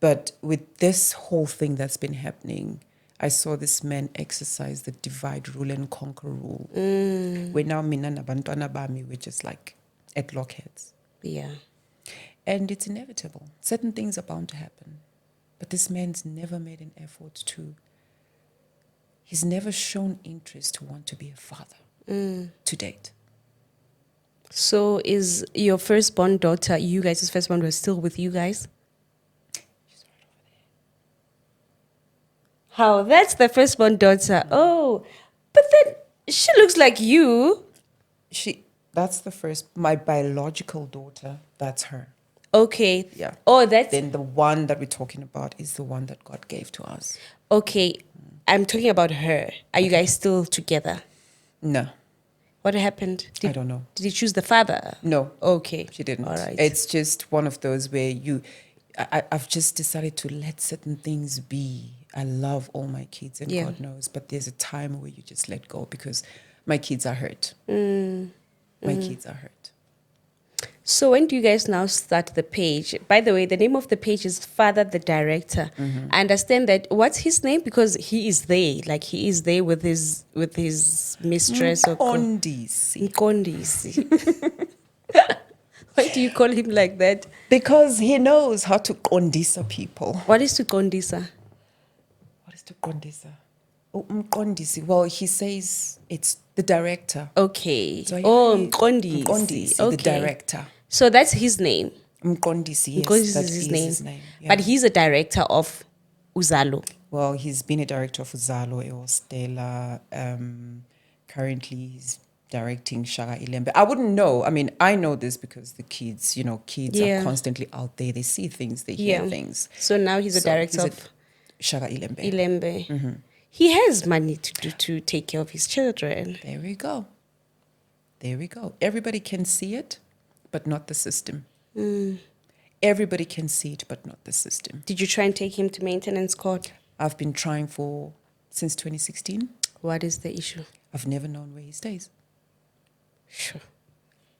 But with this whole thing that's been happening, I saw this man exercise the divide, rule, and conquer rule. Where now mina nabantwana bami, we're just like at lockheads. Yeah. And it's inevitable. Certain things are bound to happen. But this man's never made an effort to, he's never shown interest to want to be a father to date. So is your firstborn daughter, you guys' firstborn, was still with you guys? She's right over there. How? That's the firstborn daughter. Oh, but then she looks like you. That's the first, my biological daughter, that's her. Okay. Yeah. Oh, that's Then the one that we're talking about is the one that God gave to us. okay. I'm talking about her. Are you guys still together? No, What happened? I don't know. Did you choose the father? No, Okay. she didn't. All right. It's just one of those where I've just decided to let certain things be. I love all my kids and God knows, but there's a time where you just let go because my kids are hurt. My kids are hurt. So when do you guys now start the page? By the way, the name of the page is Father the Director. I understand that. What's his name? Because he is there, like he is there with his mistress or Ondisi. Nkondisi. Why do you call him like that? Because he knows how to kondisa people. What is to Kondisa? What is to kondisa? Oh, Mkondisi. Well, he says it's the director. Okay. So Mkondisi. Mkondisi, Okay. the director. So that's his name. Mkondisi, yes, Mkondisi that is his is name. his name. Yeah. But he's a director of Uzalo. Well, he's been a director of Uzalo, Stella. Currently, he's directing Shaka Ilembe. I wouldn't know. I mean, I know this because the kids, kids are constantly out there. They see things, they hear things. So now he's a So director he's of Shaka Ilembe. Ilembe. He has money to take care of his children. There we go. There we go. Everybody can see it, but not the system. Everybody can see it, but not the system. Did you try and take him to maintenance court? I've been trying since 2016. What is the issue? I've never known where he stays. Sure.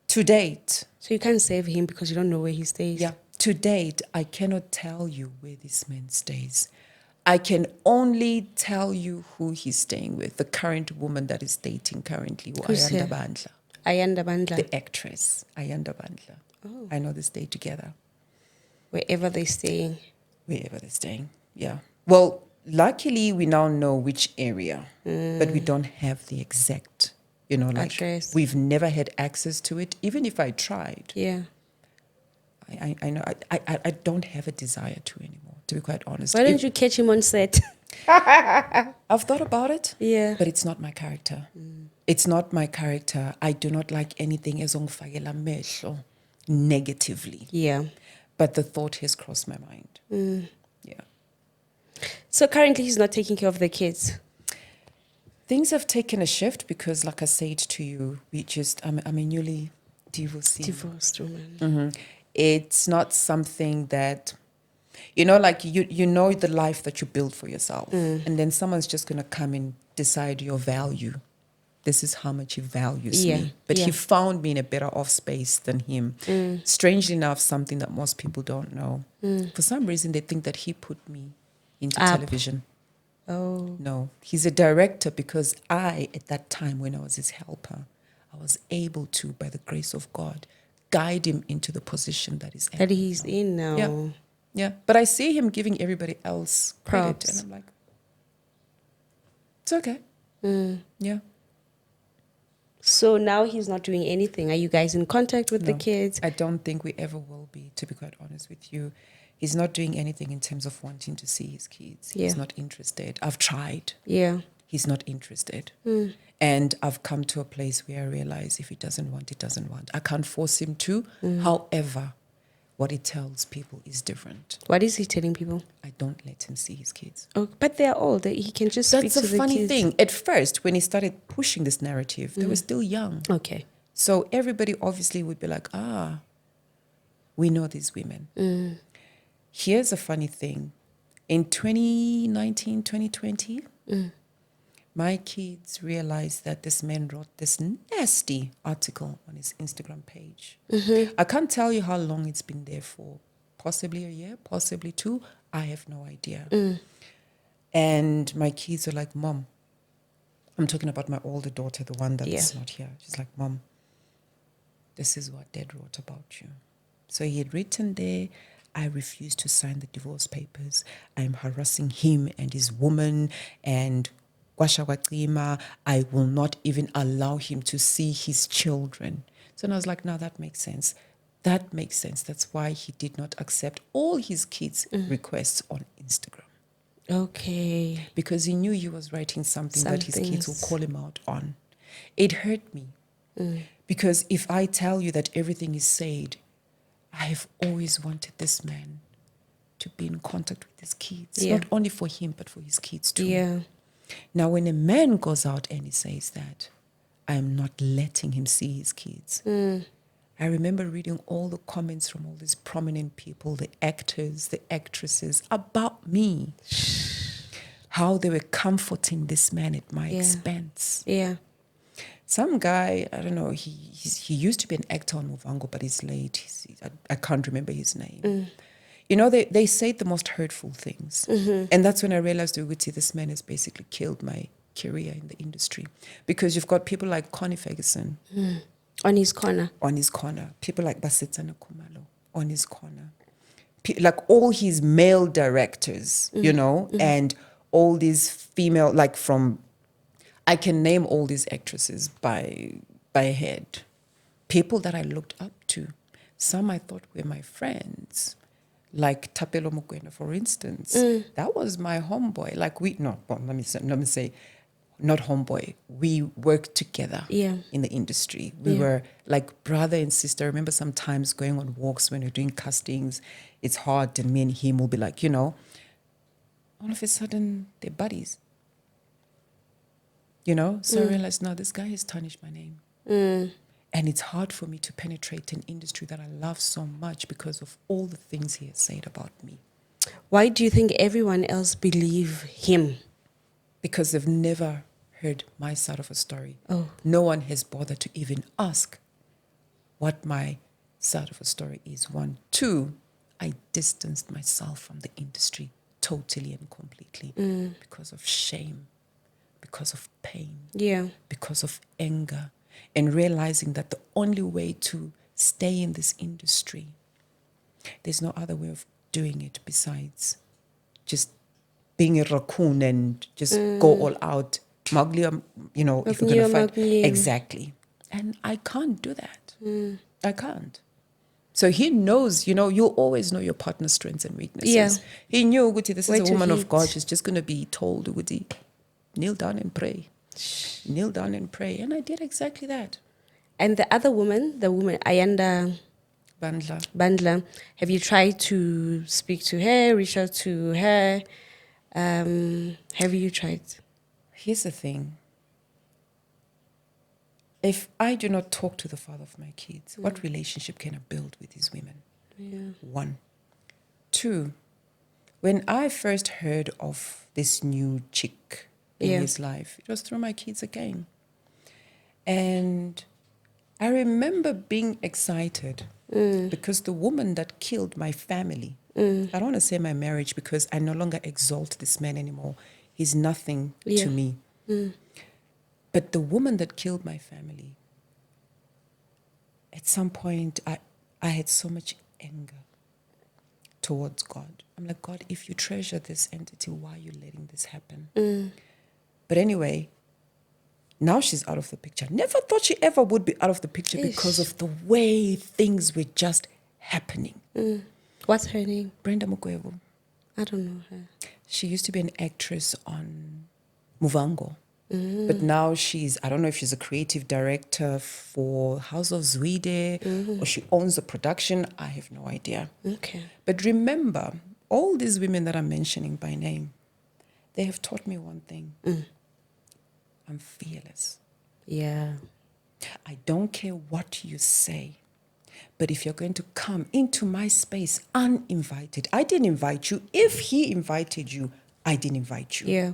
To date. So you can't save him because you don't know where he stays? Yeah. To date, I cannot tell you where this man stays. I can only tell you who he's staying with. The current woman that is dating currently, Who's Ayanda her? Bandla. Ayanda Bandla. The actress, Ayanda Bandla. Oh. I know they stay together. Wherever they're staying. Wherever they're staying, yeah. Well, luckily, we now know which area, but we don't have the exact, Address. We've never had access to it. Even if I tried, Yeah. I know I don't have a desire to anymore, to be quite honest. Why don't you catch him on set? I've thought about it, Yeah. but it's not my character. It's not my character. I do not like anything ezongifakela amehlo negatively. Yeah. But the thought has crossed my mind. Yeah. So currently he's not taking care of the kids. Things have taken a shift because, like I said to you, I'm a newly divorcee. Divorced woman. It's not something that, you know the life that you build for yourself. And then someone's just going to come and decide your value. This is how much he values me. But he found me in a better off space than him. Strangely enough, something that most people don't know. For some reason, they think that he put me into television. Oh. No, he's a director because at that time when I was his helper, I was able to, by the grace of God, guide him into the position that he's That he's in now. Yeah. Yeah. But I see him giving everybody else credit. Props. And I'm like, it's okay. Yeah. So now he's not doing anything. Are you guys in contact with the No, kids? I don't think we ever will be, to be quite honest with you. He's not doing anything in terms of wanting to see his kids. He's Yeah. not interested. I've tried. Yeah. He's not interested. And I've come to a place where I realize if he doesn't want, he doesn't want. I can't force him to. However, what he tells people is different. What is he telling people? I don't let him see his kids. Oh, but they're old. He can just speak That's to a the funny kids. thing. At first, when he started pushing this narrative, they were still young. Okay. So everybody obviously would be like, we know these women. Here's a funny thing. In 2019, 2020, my kids realized that this man wrote this nasty article on his Instagram page. I can't tell you how long it's been there for. Possibly a year, possibly 2. I have no idea. And my kids are like, Mom, I'm talking about my older daughter, the one that's not here. She's like, Mom, this is what Dad wrote about you. So he had written there, I refuse to sign the divorce papers. I'm harassing him and his woman and I will not even allow him to see his children. So I was like, no, that makes sense. That makes sense. That's why he did not accept all his kids' requests on Instagram. Okay. Because he knew he was writing something that his kids will Something's- call him out on. It hurt me. Because if I tell you that everything is said, I have always wanted this man to be in contact with his kids. Yeah. Not only for him, but for his kids too. Yeah. Now, when a man goes out and he says that, I am not letting him see his kids. I remember reading all the comments from all these prominent people, the actors, the actresses, about me. How they were comforting this man at my expense. Yeah. Some guy, I don't know, he used to be an actor on Movango, but he's late. I can't remember his name. You know, they say the most hurtful things. And that's when I realized, Uguti, this man has basically killed my career in the industry. Because you've got people like Connie Ferguson On his corner. on his corner, people like Basetsana Kumalo on his corner, like all his male directors, you know, and all these female, like from, I can name all these actresses by head, people that I looked up to. Some I thought were my friends, like Tapelo Mokwena, for instance. That was my homeboy. Like let me say, not homeboy. We worked together in the industry. We were like brother and sister. I remember sometimes going on walks when we're doing castings. It's hard, and me and him will be like, you know, all of a sudden they're buddies. You know? So I realized, no, this guy has tarnished my name. And it's hard for me to penetrate an industry that I love so much because of all the things he has said about me. Why do you think everyone else believe him? Because they've never heard my side of a story. Oh. No one has bothered to even ask what my side of a story is. 1. 2, I distanced myself from the industry totally and completely because of shame, because of pain, because of anger, and realizing that the only way to stay in this industry, there's no other way of doing it besides just being a raccoon and just go all out. Maglia, you know, if we're going to fight. Exactly. And I can't do that. I can't. So he knows, you know, you'll always know your partner's strengths and weaknesses. Yeah. He knew, Uguti, this Where is a to woman of hit. God. She's just going to be told, Uguti, kneel down and pray. Kneel down and pray. And I did exactly that. And the other woman, the woman Ayanda Bandla. Bandla, have you tried to speak to her, reach out to her? Have you tried? Here's the thing. If I do not talk to the father of my kids, what relationship can I build with these women? 1. 2, when I first heard of this new chick in his life, it was through my kids again. And I remember being excited because the woman that killed my family, I don't want to say my marriage because I no longer exalt this man anymore. He's nothing to me. But the woman that killed my family, at some point, I had so much anger towards God. I'm like, God, if you treasure this entity, why are you letting this happen? But anyway, now she's out of the picture. Never thought she ever would be out of the picture because of the way things were just happening. What's her name? Brenda Mugwebu. I don't know her. She used to be an actress on Muvango. But now I don't know if she's a creative director for House of Zwide or she owns the production. I have no idea. Okay. But remember, all these women that I'm mentioning by name, they have taught me one thing. I'm fearless. Yeah. I don't care what you say. But if you're going to come into my space uninvited, I didn't invite you. If he invited you, I didn't invite you. Yeah.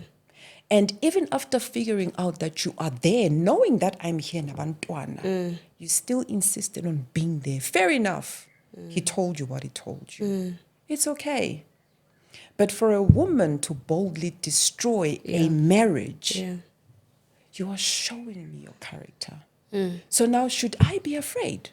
And even after figuring out that you are there, knowing that I'm here, Nabantwana, you still insisted on being there. Fair enough. He told you what he told you. It's okay. But for a woman to boldly destroy a marriage, you are showing me your character. So now, should I be afraid?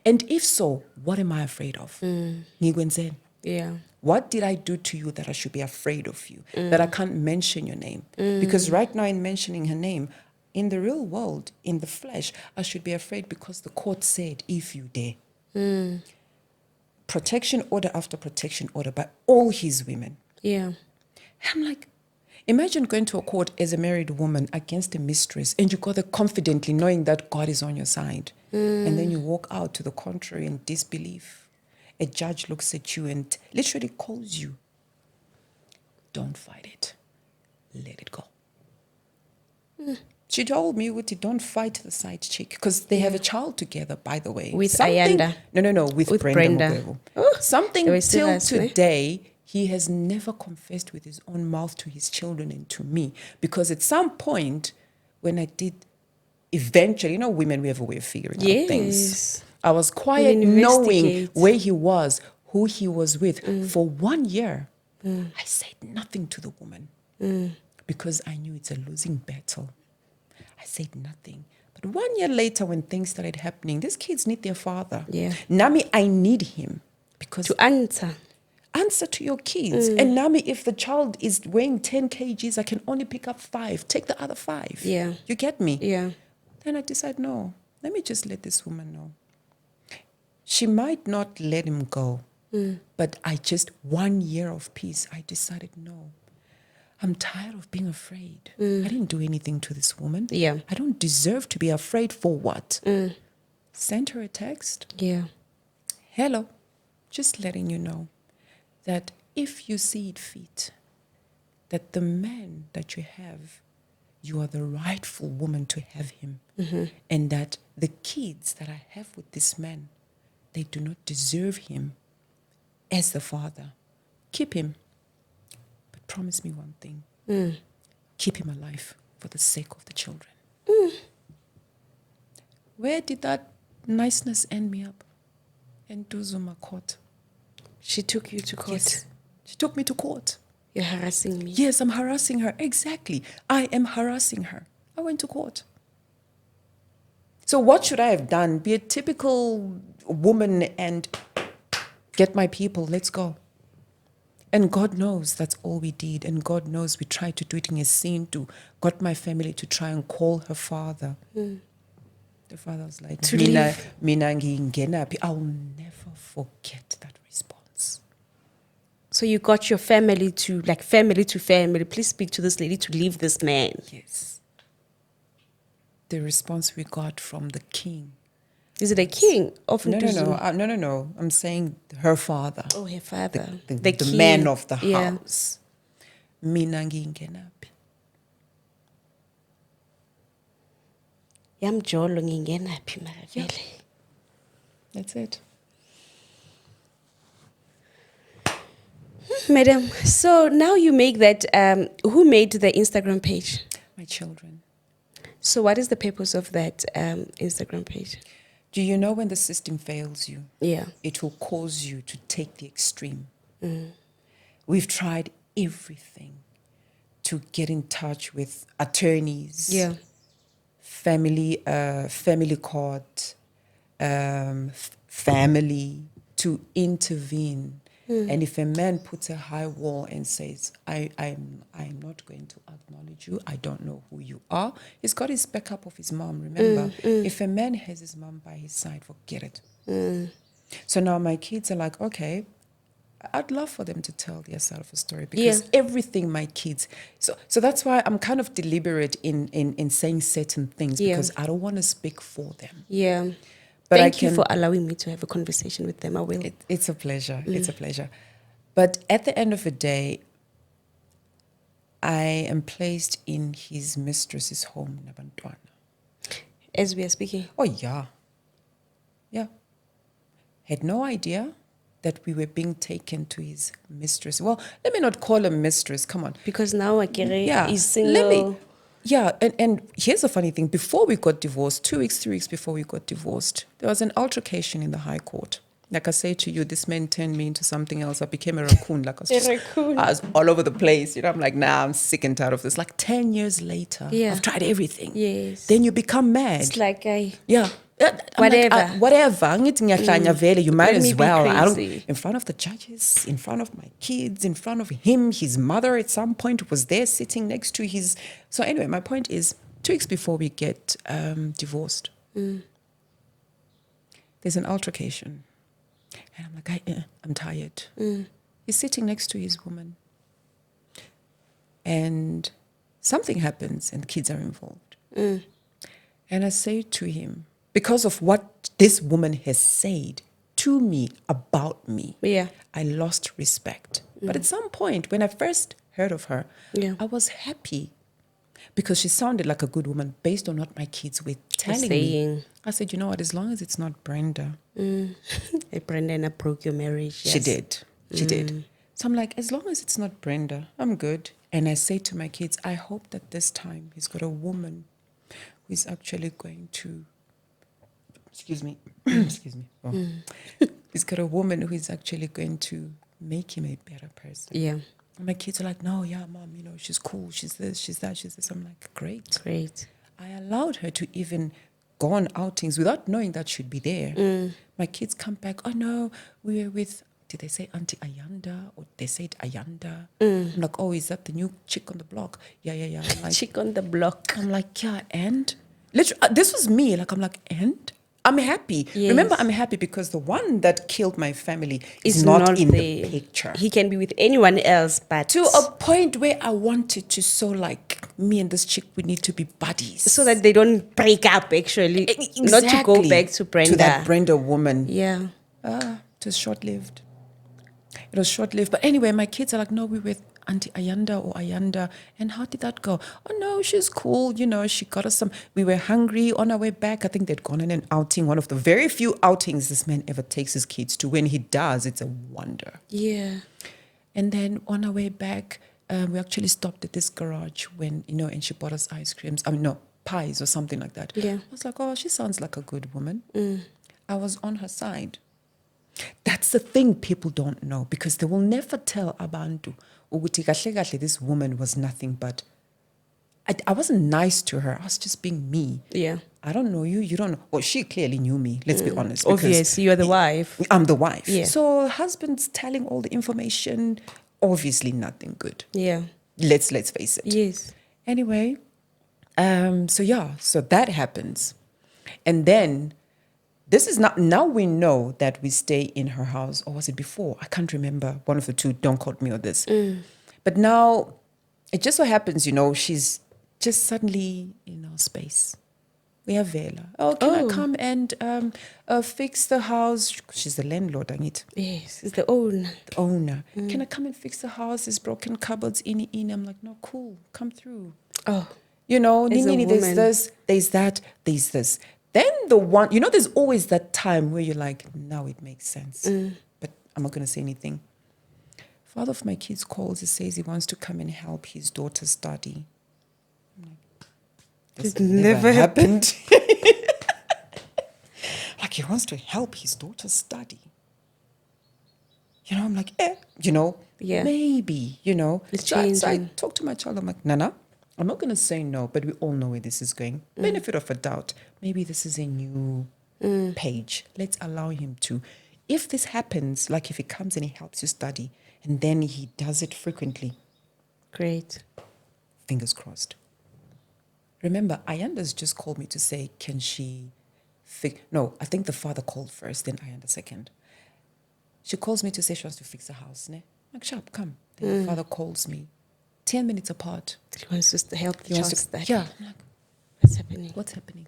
And if so, what am I afraid of? Ngikwenze. Yeah. What did I do to you that I should be afraid of you? That I can't mention your name? Because right now, in mentioning her name, in the real world, in the flesh, I should be afraid because the court said, if you dare. Protection order after protection order by all his women. Yeah. I'm like, imagine going to a court as a married woman against a mistress and you go there confidently knowing that God is on your side. And then you walk out to the contrary in disbelief. A judge looks at you and literally calls you. Don't fight it. Let it go. She told me, Wuti, don't fight the side chick because they have a child together, by the way. With Ayanda? No, with Brenda. Mugwebu. Oh, Something they were till serious, today, he has never confessed with his own mouth to his children and to me. Because at some point, when I did eventually, women, we have a way of figuring out things. I was quiet knowing where he was, who he was with. For 1 year, I said nothing to the woman because I knew it's a losing battle. I said nothing. But 1 year later, when things started happening, these kids need their father. Yeah. Nami, I need him because To answer. answer to your kids. And Nami, if the child is weighing 10 kgs, I can only pick up 5. Take the other 5. Yeah. You get me? Yeah. Then I decide, no, let me just let this woman know. She might not let him go, but 1 year of peace, I decided, no, I'm tired of being afraid. I didn't do anything to this woman. Yeah. I don't deserve to be afraid for what? Send her a text. Yeah. Hello, just letting you know that if you see it fit, that the man that you have, you are the rightful woman to have him. And that the kids that I have with this man, they do not deserve him as the father. Keep him. But promise me one thing. Keep him alive for the sake of the children. Where did that niceness end me up? In Duzuma court. She took you to court. Yes. She took me to court. You're harassing me. Yes, I'm harassing her. Exactly. I am harassing her. I went to court. So what should I have done? Be a typical woman and get my people. Let's go. And God knows that's all we did. And God knows we tried to do it in a scene to got my family to try and call her father. The father was like, Mina ngingenaphi. I'll never forget that response. So you got your family to family, please speak to this lady to leave this man. Yes. The response we got from the king. Is it a king of No. No. I'm saying her father. Oh, her father. The man of the house. Mina ngingenaphi. Yamjolo ngingenaphi mara vele. That's it. Madam, so now you make that, who made the Instagram page? My children. So what is the purpose of that Instagram page? Do you know when the system fails you? Yeah. It will cause you to take the extreme. We've tried everything to get in touch with attorneys. Yeah. Family court, family to intervene. And if a man puts a high wall and says, I'm not going to acknowledge you, I don't know who you are, he's got his backup of his mom. Remember, if a man has his mom by his side, forget it. So now my kids are like, okay, I'd love for them to tell their side of a story because everything my kids. So that's why I'm kind of deliberate in saying certain things because I don't want to speak for them. Yeah. But Thank you for allowing me to have a conversation with them. I will. It's a pleasure. It's a pleasure. But at the end of the day, I am placed in his mistress's home, Nabantwana. As we are speaking. Oh, yeah. Yeah. Had no idea that we were being taken to his mistress. Well, let me not call her mistress. Come on. Because now Akere is single. And here's the funny thing. Before we got divorced, 2 weeks, 3 weeks before we got divorced, there was an altercation in the High Court. Like I say to you, this man turned me into something else. I became a raccoon. Like I was all over the place. You know, I'm like, nah, I'm sick and tired of this. Like 10 years later, I've tried everything. Yes. Then you become mad. It's like whatever. Like, whatever. You might as well. I don't, crazy. in front of the judges, in front of my kids, in front of him, his mother at some point was there sitting next to his. So anyway, my point is 2 weeks before we get divorced, there's an altercation. And I'm like, I'm tired. He's sitting next to his woman. And something happens and the kids are involved. And I say to him, because of what this woman has said to me about me, I lost respect. But at some point, when I first heard of her, I was happy because she sounded like a good woman based on what my kids were telling me. I said, you know what, as long as it's not Brenda. Brenda broke your marriage. Yes. She did. She did. So I'm like, as long as it's not Brenda, I'm good. And I say to my kids, I hope that this time he's got a woman who is actually going to, excuse me. Oh. He's got a woman who is actually going to make him a better person. Yeah. And my kids are like, no, mom, she's cool. She's this, she's that, she's this. I'm like, great. I allowed her to even go on outings without knowing that she'd be there. My kids come back, oh no, we were with, did they say Auntie Ayanda or they said Ayanda? I'm like, oh, is that the new chick on the block? Yeah. I'm like, chick on the block. I'm like, yeah, and? Literally, this was me. Like, I'm like, and? I'm happy. Yes. Remember, I'm happy because the one that killed my family is not in the picture. He can be with anyone else, but to a point where I wanted to like, me and this chick, we need to be buddies. So that they don't break up, actually. Exactly. Not to go back to Brenda. To that Brenda woman. Yeah. It was short-lived. But anyway, my kids are like, no, we were with Auntie Ayanda. And how did that go? Oh, no, she's cool. She got us some. We were hungry on our way back. I think they'd gone on an outing, one of the very few outings this man ever takes his kids to. When he does, it's a wonder. Yeah. And then on our way back, we actually stopped at this garage when, and she bought us ice creams. Pies or something like that. Yeah. I was like, oh, she sounds like a good woman. I was on her side. That's the thing people don't know because they will never tell abantu ukuthi kahle kahle this woman was nothing but I wasn't nice to her. I was just being me. Yeah. I don't know you. You don't know. Well, she clearly knew me. Let's be honest. Obviously, you're the wife. I'm the wife. Yeah. So husband's telling all the information. Obviously, nothing good. Yeah. Let's face it. Yes. Anyway, so that happens, and then. This is not, now we know that we stay in her house, or was it before? I can't remember. One of the two, don't quote me on this. But now, it just so happens, she's just suddenly in our space. We have Vela. Oh, can I come and fix the house? She's the landlord, I need. Yes, it's the owner. The owner. Can I come and fix the house? There's broken cupboards in. I'm like, no, cool, come through. Oh. Nini, there's this, there's that, there's this. Then the one, there's always that time where you're like, now it makes sense. But I'm not going to say anything. Father of my kids calls, he says he wants to come and help his daughter study. I'm like, this never happened. Like he wants to help his daughter study. I'm like, maybe, It's so changing. I talk to my child, I'm like, Nana, I'm not going to say no, but we all know where this is going. Benefit of a doubt. Maybe this is a new page. Let's allow him to if this happens, like if he comes and he helps you study, and then he does it frequently, Great. fingers crossed. Remember, Ayanda's just called me to say, can she no, I think the father called first, then Ayanda second. She calls me to say she wants to fix the house. Ne? I'm like, sharp, come. Then the father calls me 10 minutes apart. He wants us to help the child study. Yeah. I'm like, What's happening? what's happening?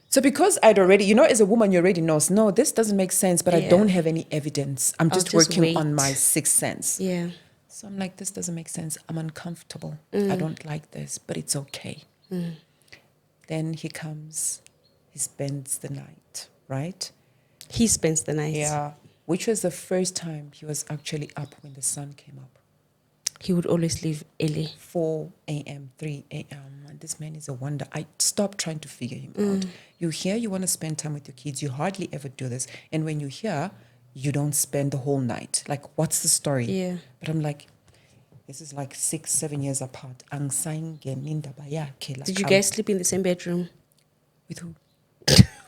So because I'd already, as a woman, you already know, no, this doesn't make sense, but I don't have any evidence. I'm just working on my sixth sense. Yeah. So I'm like, this doesn't make sense. I'm uncomfortable. I don't like this, but it's okay. Then he comes, he spends the night, right? He spends the night. Yeah. Which was the first time he was actually up when the sun came up. He would always leave early. 4 a.m., 3 a.m. And this man is a wonder. I stopped trying to figure him out. You hear you want to spend time with your kids. You hardly ever do this. And when you hear, you don't spend the whole night. Like, what's the story? Yeah. But I'm like, this is like 6-7 years apart. Did you guys sleep in the same bedroom? With who?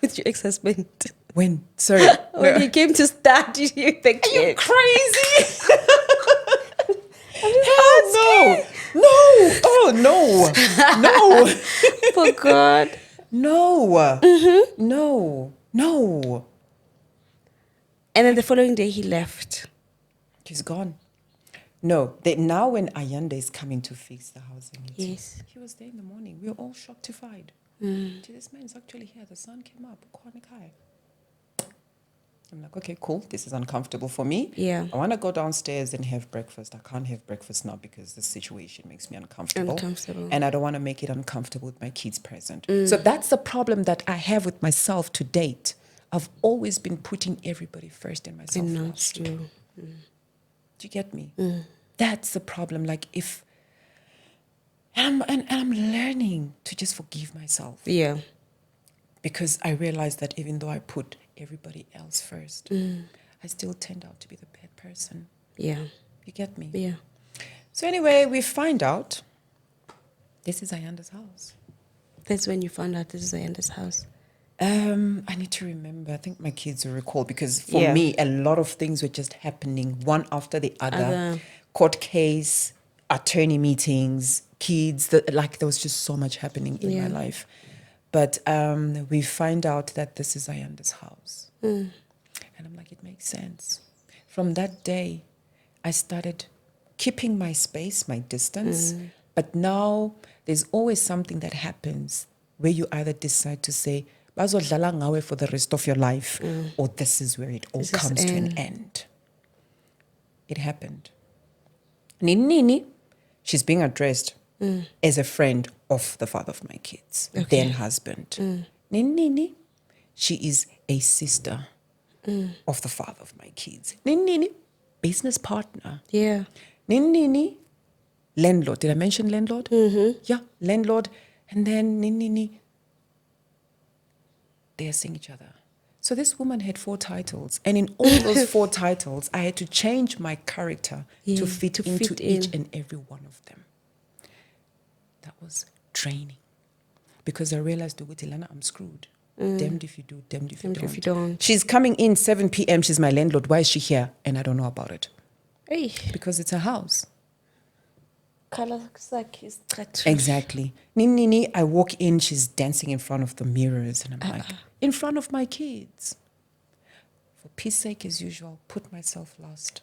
With your ex-husband? When? Sorry. When he came to start you the kid. Are you crazy? Hell no. No. Oh, no. No. For God. No. No. No. And then the following day he left. He's gone. No. Now when Ayanda is coming to fix the housing, Yes. he was there in the morning. We were all shocked-ified. This man is actually here. The sun came up. I'm like, okay, cool. This is uncomfortable for me. Yeah. I want to go downstairs and have breakfast. I can't have breakfast now because the situation makes me uncomfortable. And I don't want to make it uncomfortable with my kids present. So that's the problem that I have with myself to date. I've always been putting everybody first and myself last. Do you get me? That's the problem. Like if... I'm learning to just forgive myself. Yeah. Because I realized that even though I put everybody else first, I still turned out to be the bad person. Yeah. You get me? Yeah. So anyway, we find out this is Ayanda's house. That's when you found out this is Ayanda's house. I need to remember. I think my kids will recall because for me, a lot of things were just happening one after the other. Court case, attorney meetings, kids. There was just so much happening in my life. But we find out that this is Ayanda's house. And I'm like, it makes sense. From that day, I started keeping my space, my distance. But now there's always something that happens where you either decide to say, bazodlala ngawe for the rest of your life, or this is where it all comes to an end. It happened. Nini, she's being addressed as a friend of the father of my kids, then husband. Nini, she is a sister of the father of my kids. Nini, business partner. Yeah. Nini, landlord. Did I mention landlord? Yeah, landlord. And then Nini, they are seeing each other. So this woman had 4 titles. And in all those 4 titles, I had to change my character to fit into each and every one of them. That was training. Because I realized, Lana, I'm screwed. Damned if you do, damned if you don't. She's coming in 7 p.m. She's my landlord. Why is she here? And I don't know about it. Hey. Because it's a house. Exactly. Exactly. Nini, I walk in, she's dancing in front of the mirrors. And I'm like, in front of my kids. For peace sake, as usual, put myself last.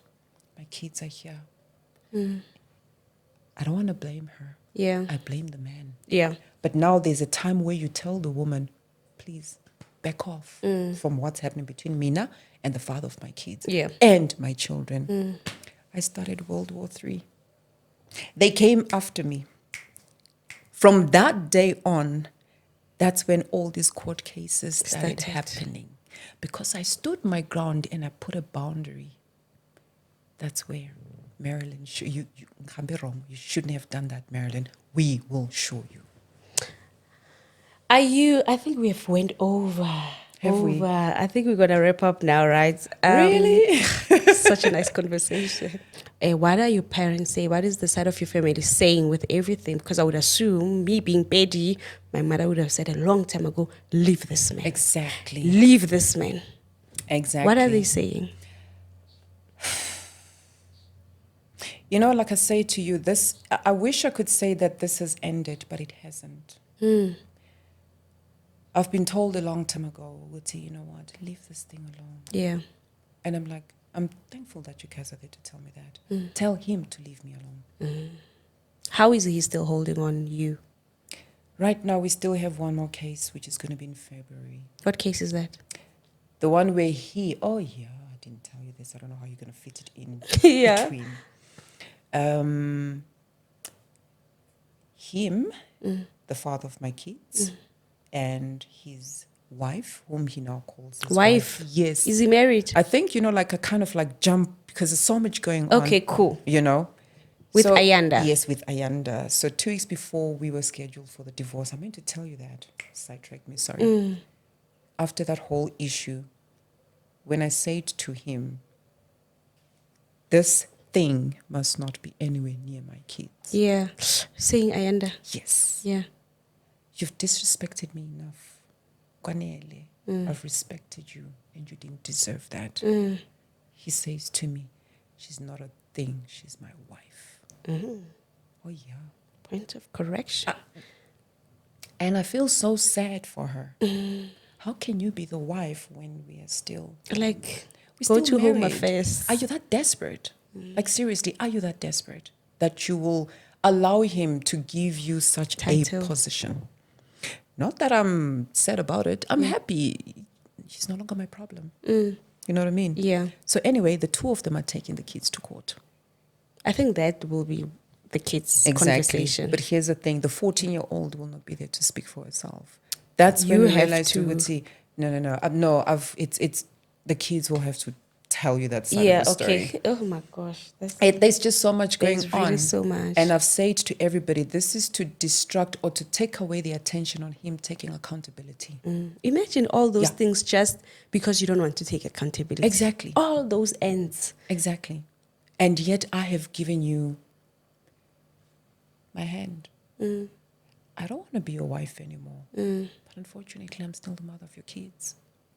My kids are here. I don't want to blame her. Yeah. I blame the man. Yeah. But now there's a time where you tell the woman, please back off from what's happening between Mina and the father of my kids and my children. I started World War III. They came after me. From that day on, that's when all these court cases started happening. Because I stood my ground and I put a boundary. That's where, Marrilyn, you can't be wrong. You shouldn't have done that, Marrilyn. We will show you. I think we have went over. Have we? I think we're going to wrap up now, right? Really? Such a nice conversation. What are your parents saying? What is the side of your family saying with everything? Because I would assume, me being Betty, my mother would have said a long time ago, leave this man. Exactly. Leave this man. Exactly. What are they saying? You know, like I say to you, I wish I could say that this has ended, but it hasn't. I've been told a long time ago, Wuti, you know what, leave this thing alone. Yeah. And I'm like, I'm thankful that you guys are there to tell me that. Tell him to leave me alone. How is he still holding on you? Right now, we still have one more case, which is going to be in February. What case is that? The one where I didn't tell you this. I don't know how you're going to fit it in Yeah. between. Him, the father of my kids, and his wife, whom he now calls his wife. Yes. Is he married? I think, you know, like a kind of like jump because there's so much going on. Okay, cool. You know? With Ayanda? Yes, with Ayanda. So 2 weeks before we were scheduled for the divorce, I meant to tell you that. Sidetrack me, sorry. After that whole issue, when I said to him, this thing must not be anywhere near my kids. Yeah. Saying Ayanda. Yes. Yeah. You've disrespected me enough. Kwanele, I've respected you and you didn't deserve that. He says to me, she's not a thing, she's my wife. Oh, yeah. Point of correction. And I feel so sad for her. How can you be the wife when we are still... Like, we're go still to Home married? Affairs. Are you that desperate? Like, seriously, are you that desperate that you will allow him to give you such Title. a position? Not that I'm sad about it. I'm happy. He's no longer my problem. You know what I mean? Yeah. So anyway, the two of them are taking the kids to court. I think that will be the kids' conversation. But here's the thing. The 14-year-old will not be there to speak for herself. That's when You we have realized we to- would see, it's the kids will have to tell you that side Yeah, of the story. okay. Oh my gosh. There's just so much going There's really on. so much. And I've said to everybody, this is to distract or to take away the attention on him taking accountability. Imagine all those Yeah. things just because you don't want to take accountability. Exactly. All those ends. Exactly. And yet I have given you my hand. I don't want to be your wife anymore. But unfortunately, I'm still the mother of your kids.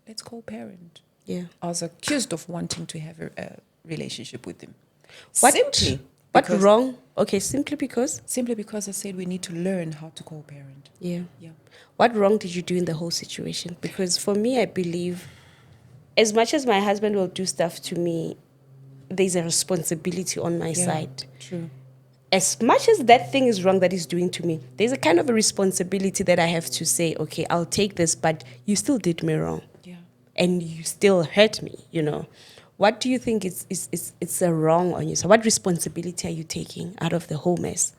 Let's co-parent. Yeah. I was accused of wanting to have a relationship with him. What? Simply What because- wrong? Okay, simply because? Simply because I said we need to learn how to co-parent. Yeah. Yeah. What wrong did you do in the whole situation? Because for me, I believe as much as my husband will do stuff to me, there's a responsibility on my side. True. As much as that thing is wrong that he's doing to me, there's a kind of a responsibility that I have to say, okay, I'll take this, but you still did me wrong. Yeah. And you still hurt me, you know. What do you think it's a wrong on you? So what responsibility are you taking out of the whole mess?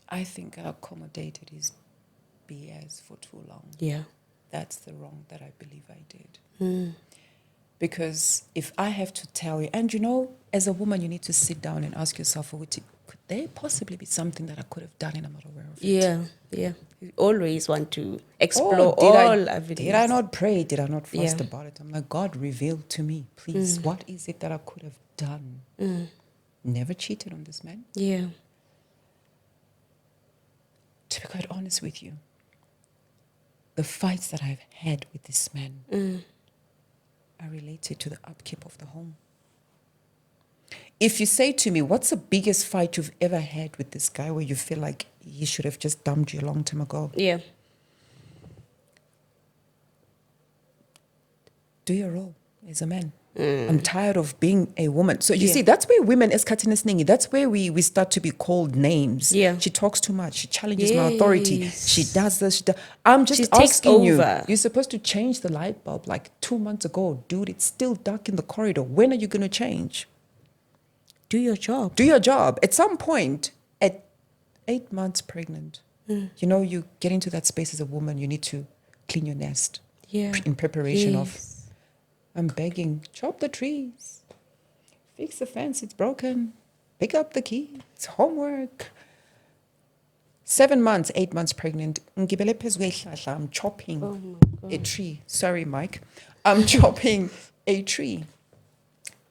I think I accommodated his BS for too long. Yeah. That's the wrong that I believe I did. Because if I have to tell you, and you know, as a woman, you need to sit down and ask yourself, could there possibly be something that I could have done and I'm not aware of it? Yeah, yeah. You always want to explore did all avenues. Did I not pray? Did I not fast Yeah. about it? I'm like, God, reveal to me, please. What is it that I could have done? Never cheated on this man. Yeah. To be quite honest with you, the fights that I've had with this man are related to the upkeep of the home. If you say to me, what's the biggest fight you've ever had with this guy where you feel like he should have just dumped you a long time ago? Yeah. Do your role as a man. I'm tired of being a woman. So you Yeah. see, that's where women, that's where we start to be called names. Yeah. She talks too much. She challenges my authority. Yes. She does this. I'm just She takes asking you. over. You're supposed to change the light bulb like 2 months ago. Dude, it's still dark in the corridor. When are you going to change? Do your job. Do your job. At some point, at 8 months pregnant, you know, you get into that space as a woman, you need to clean your nest. Yeah. In preparation of, Yes. I'm begging, chop the trees, fix the fence, it's broken, pick up the key, it's homework. 7 months, 8 months pregnant, I'm chopping a tree. Sorry, Mike. I'm chopping a tree,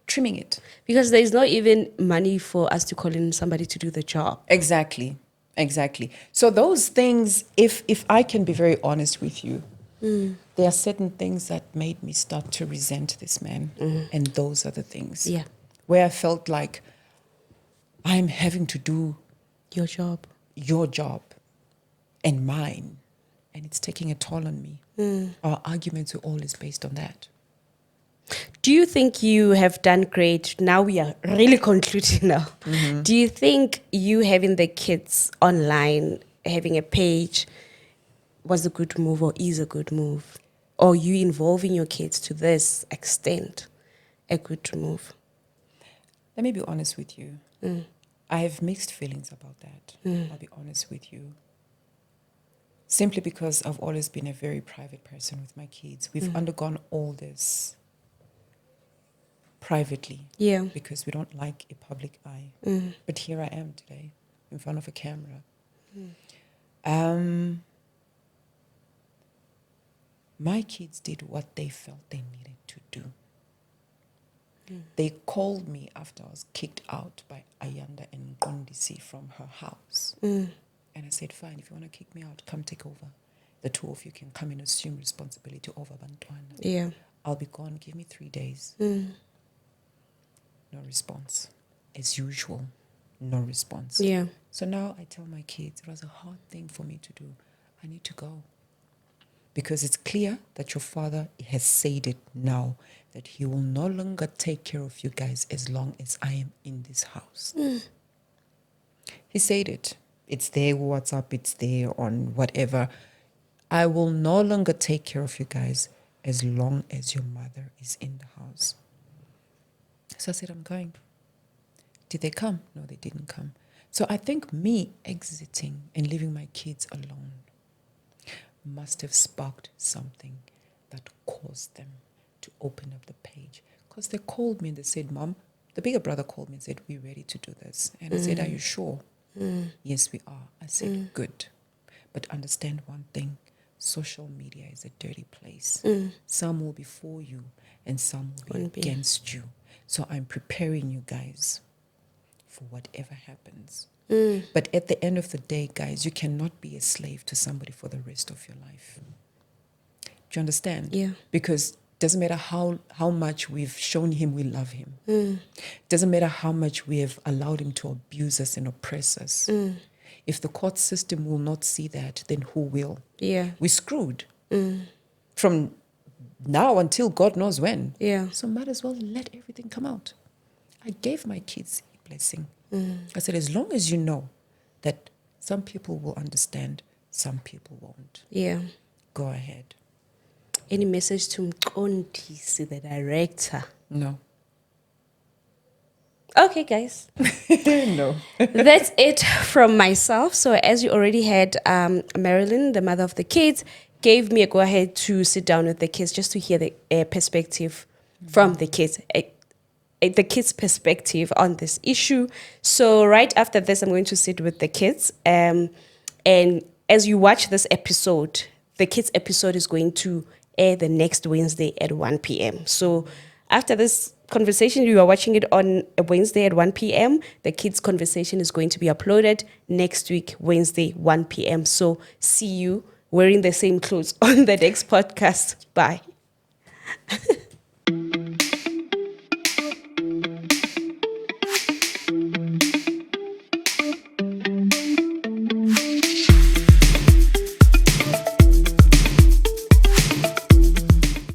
trimming it. Because there's not even money for us to call in somebody to do the job. Exactly. So those things, if I can be very honest with you, There are certain things that made me start to resent this man. And those are the things Yeah. where I felt like I'm having to do Your job. your job and mine. And it's taking a toll on me. Our arguments are always based on that. Do you think you have done great? Now we are really concluding now. Do you think you having the kids online, having a page, was a good move or is a good move? Or you involving your kids to this extent a good move? Let me be honest with you. I have mixed feelings about that. I'll be honest with you. Simply because I've always been a very private person with my kids. We've undergone all this privately. Yeah. Because we don't like a public eye. But here I am today in front of a camera. My kids did what they felt they needed to do. They called me after I was kicked out by Ayanda and Ngondisi from her house. And I said, fine, if you want to kick me out, come take over. The two of you can come and assume responsibility over Bantwana. Yeah. I'll be gone. Give me 3 days. No response. As usual, no response. Yeah. So now I tell my kids, it was a hard thing for me to do. I need to go. Because it's clear that your father has said it now, that he will no longer take care of you guys as long as I am in this house. He said it. It's there, WhatsApp, it's there on whatever. I will no longer take care of you guys as long as your mother is in the house. So I said, I'm going. Did they come? No, they didn't come. So I think me exiting and leaving my kids alone must have sparked something that caused them to open up the page. Because they called me and they said, Mom, the bigger brother called me and said, we're ready to do this. And I said, are you sure? Yes, we are. I said, good. But understand one thing. Social media is a dirty place. Some will be for you and some will be against you. So I'm preparing you guys for whatever happens. But at the end of the day, guys, you cannot be a slave to somebody for the rest of your life. Do you understand? Yeah. Because it doesn't matter how much we've shown him we love him. It doesn't matter how much we have allowed him to abuse us and oppress us. If the court system will not see that, then who will? Yeah. We're screwed. From now until God knows when. Yeah. So might as well let everything come out. I gave my kids a blessing. I said, as long as you know that some people will understand, some people won't. Yeah. Go ahead. Any message to Ngondisi, the director? No. Okay, guys. No. That's it from myself. So as you already had, Marrilyn, the mother of the kids, gave me a go-ahead to sit down with the kids just to hear the perspective from the kids, the kids' perspective on this issue. So right after this, I'm going to sit with the kids. And as you watch this episode, the kids' episode is going to air the next Wednesday at 1 p.m. So after this conversation, you are watching it on a Wednesday at 1 p.m. The kids' conversation is going to be uploaded next week, Wednesday, 1 p.m. So see you wearing the same clothes on the next podcast. Bye.